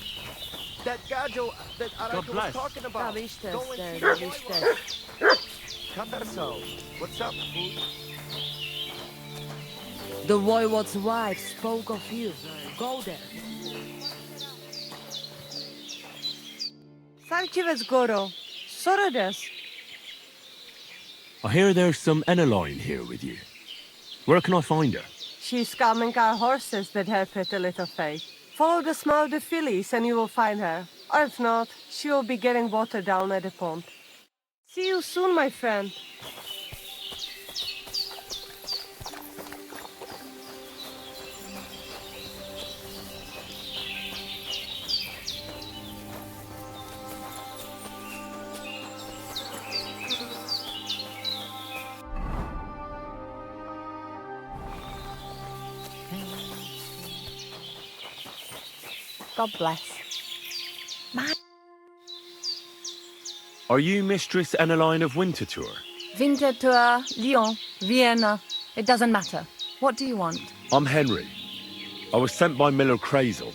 that gajo that Araka was talking about. Katarso, what's up, food? The Voivod's wife spoke of you. Go there. Sarkives Goro. Sorades. I hear there's some Enneleyn here with you. Where can I find her? She's scamming our horses with her pretty little face. Follow the smell of the fillies and you will find her. Or if not, she will be getting water down at the pond. See you soon, my friend. God bless. Are you Mistress Enneleyn of Winterthur? Winterthur, Lyon, Vienna. It doesn't matter. What do you want? I'm Henry. I was sent by Miller Kreyzl.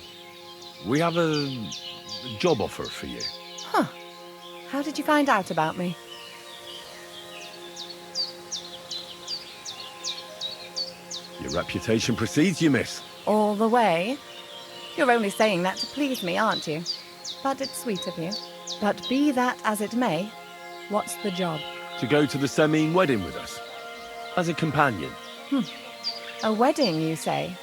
We have a job offer for you. Huh. How did you find out about me? Your reputation precedes you, miss. All the way? You're only saying that to please me, aren't you? But it's sweet of you. But be that as it may, what's the job? To go to the Semine wedding with us. As a companion. A wedding, you say?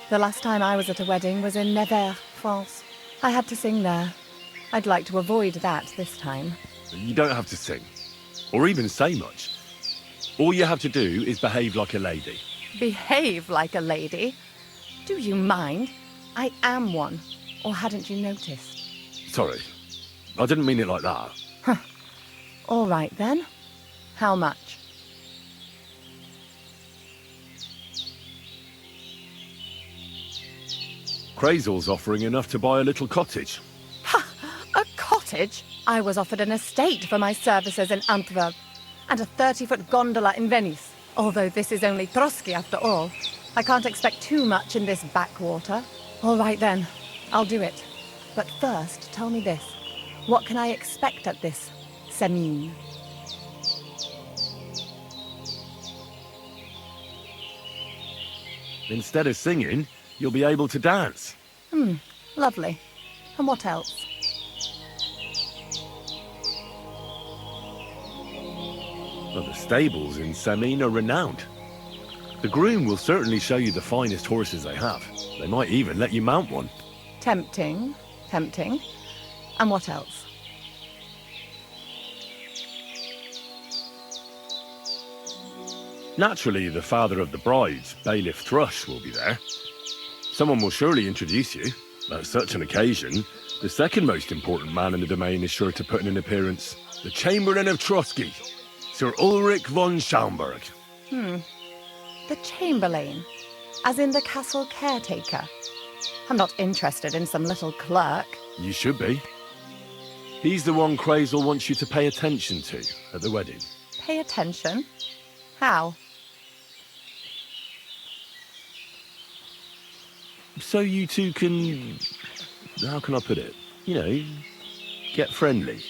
The last time I was at a wedding was in Nevers, France. I had to sing there. I'd like to avoid that this time. You don't have to sing. Or even say much. All you have to do is behave like a lady. Behave like a lady? Do you mind? I am one. Or hadn't you noticed? Sorry. I didn't mean it like that. Huh. All right, then. How much? Kreyzl's offering enough to buy a little cottage. Ha! A cottage? I was offered an estate for my services in Antwerp. And a 30-foot gondola in Venice. Although this is only Trotsky after all. I can't expect too much in this backwater. All right, then. I'll do it. But first, tell me this. What can I expect at this Semine? Instead of singing, you'll be able to dance. Lovely. And what else? Well, the stables in Semine are renowned. The groom will certainly show you the finest horses they have. They might even let you mount one. Tempting. Tempting. And what else? Naturally, the father of the bride, Bailiff Thrush, will be there. Someone will surely introduce you. At such an occasion, the second most important man in the domain is sure to put in an appearance. The Chamberlain of Trotsky, Sir Ulrich von Schaumburg. The Chamberlain. As in the castle caretaker. I'm not interested in some little clerk. You should be. He's the one Kreyzl wants you to pay attention to at the wedding. Pay attention? How? So you two can... how can I put it? You know, get friendly.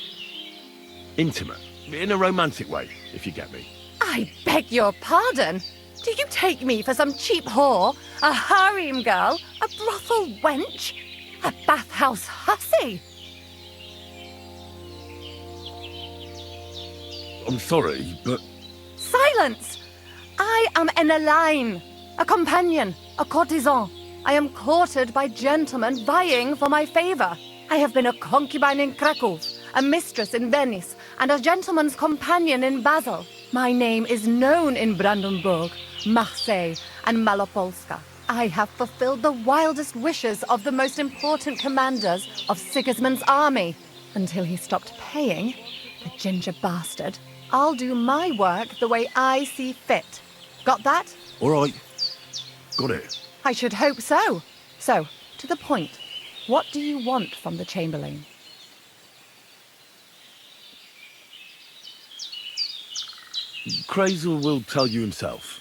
Intimate. In a romantic way, if you get me. I beg your pardon? Do you take me for some cheap whore? A harem girl? A brothel wench? A bathhouse hussy? I'm sorry, but... Silence! I am Enneleyn, a companion, a courtesan. I am courted by gentlemen vying for my favor. I have been a concubine in Krakow, a mistress in Venice, and a gentleman's companion in Basel. My name is known in Brandenburg, Marseille, and Malopolska. I have fulfilled the wildest wishes of the most important commanders of Sigismund's army. Until he stopped paying, the ginger bastard, I'll do my work the way I see fit. Got that? All right. Got it. I should hope so. So, to the point. What do you want from the Chamberlain? Kreyzl will tell you himself.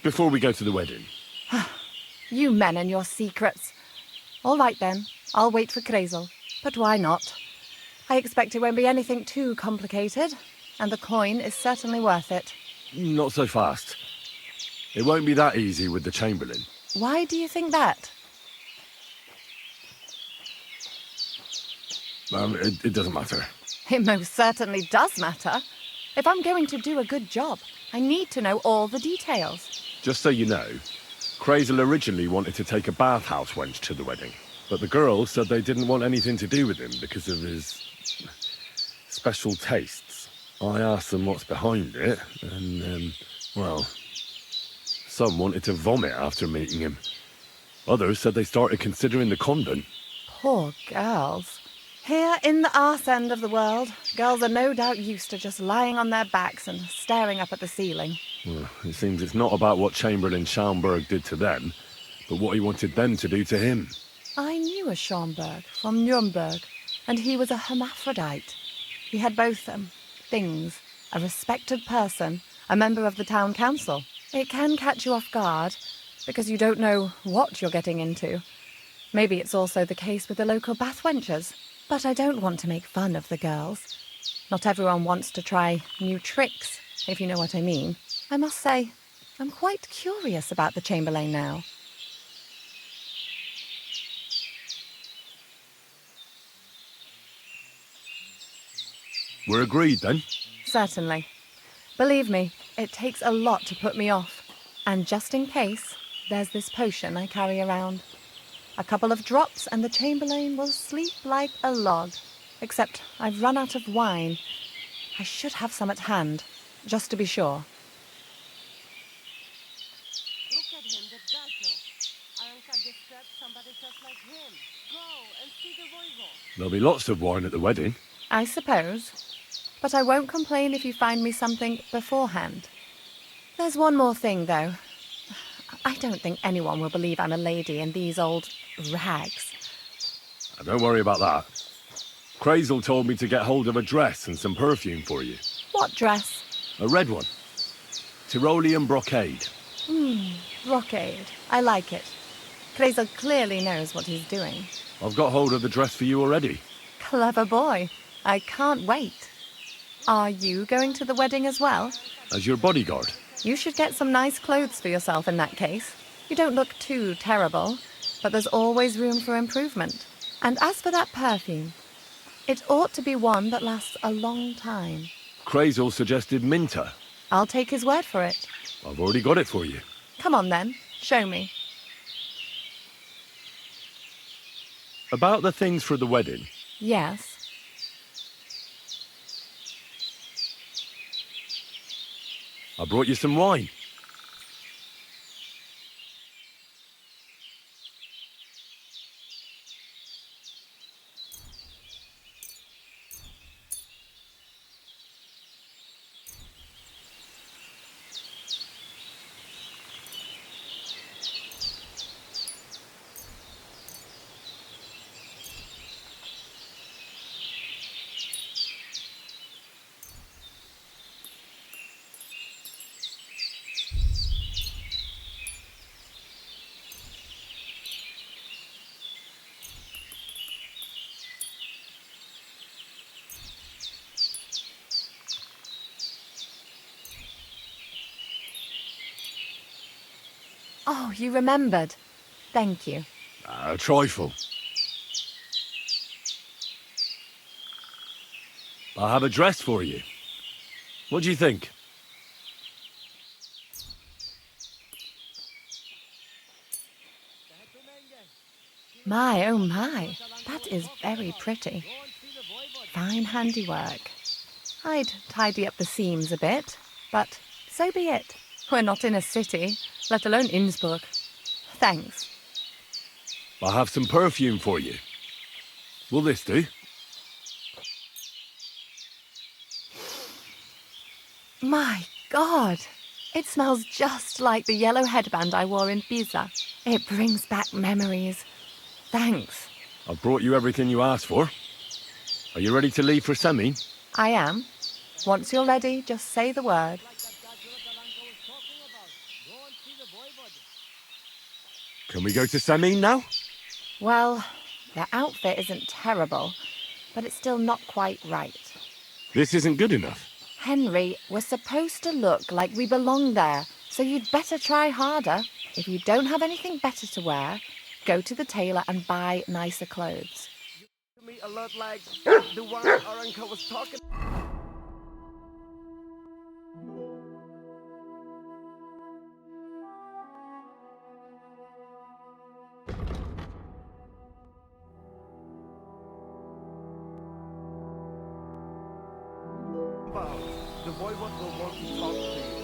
Before we go to the wedding. You men and your secrets. All right then, I'll wait for Kreyzl. But why not? I expect it won't be anything too complicated, and the coin is certainly worth it. Not so fast. It won't be that easy with the Chamberlain. Why do you think that? It doesn't matter. It most certainly does matter. If I'm going to do a good job, I need to know all the details. Just so you know, Kreyzl originally wanted to take a Bathhouse wench to the wedding, but the girls said they didn't want anything to do with him because of his special tastes. I asked them what's behind it, and, well, some wanted to vomit after meeting him. Others said they started considering the convent. Poor girls. Here in the arse end of the world, girls are no doubt used to just lying on their backs and staring up at the ceiling. Well, it seems it's not about what Chamberlain Schaumburg did to them, but what he wanted them to do to him. I knew a Schaumburg from Nuremberg, and he was a hermaphrodite. He had both, things. A respected person, a member of the town council. It can catch you off guard, because you don't know what you're getting into. Maybe it's also the case with the local bathwenchers. But I don't want to make fun of the girls. Not everyone wants to try new tricks, if you know what I mean. I must say, I'm quite curious about the Chamberlain now. We're agreed, then? Certainly. Believe me, it takes a lot to put me off. And just in case, there's this potion I carry around. A couple of drops and the Chamberlain will sleep like a log. Except I've run out of wine. I should have some at hand, just to be sure. Look at him, the Gajo. Aren't I described somebody just like him? Go and see the voivod. There'll be lots of wine at the wedding. I suppose. But I won't complain if you find me something beforehand. There's one more thing, though. I don't think anyone will believe I'm a lady in these old rags. Don't worry about that. Kreyzl told me to get hold of a dress and some perfume for you. What dress? A red one. Tyrolean brocade. Brocade. I like it. Kreyzl clearly knows what he's doing. I've got hold of the dress for you already. Clever boy. I can't wait. Are you going to the wedding as well? As your bodyguard. You should get some nice clothes for yourself in that case. You don't look too terrible, but there's always room for improvement. And as for that perfume, it ought to be one that lasts a long time. Kreyzl suggested Mintha. I'll take his word for it. I've already got it for you. Come on then, show me. About the things for the wedding. Yes. I brought you some wine. Oh, you remembered. Thank you. A trifle. I have a dress for you. What do you think? My, oh my. That is very pretty. Fine handiwork. I'd tidy up the seams a bit, but so be it. We're not in a city, let alone Innsbruck. Thanks. I'll have some perfume for you. Will this do? My God! It smells just like the yellow headband I wore in Pisa. It brings back memories. Thanks. I've brought you everything you asked for. Are you ready to leave for Semin? I am. Once you're ready, just say the word. Can we go to Semin now? Well, the outfit isn't terrible, but it's still not quite right. This isn't good enough. Henry, we're supposed to look like we belong there, so you'd better try harder. If you don't have anything better to wear, go to the tailor and buy nicer clothes. To me a lot like the one our uncle was talking. The voivod will want to talk to you.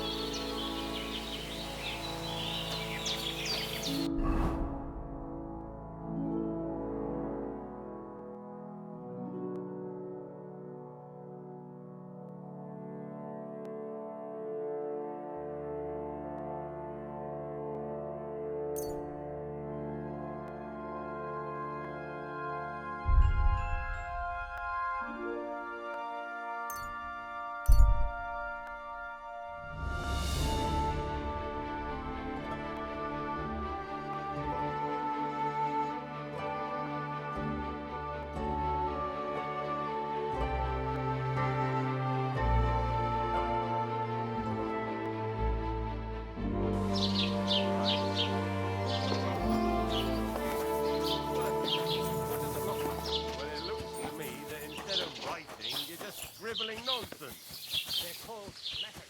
Scribbling nonsense. They're called letters.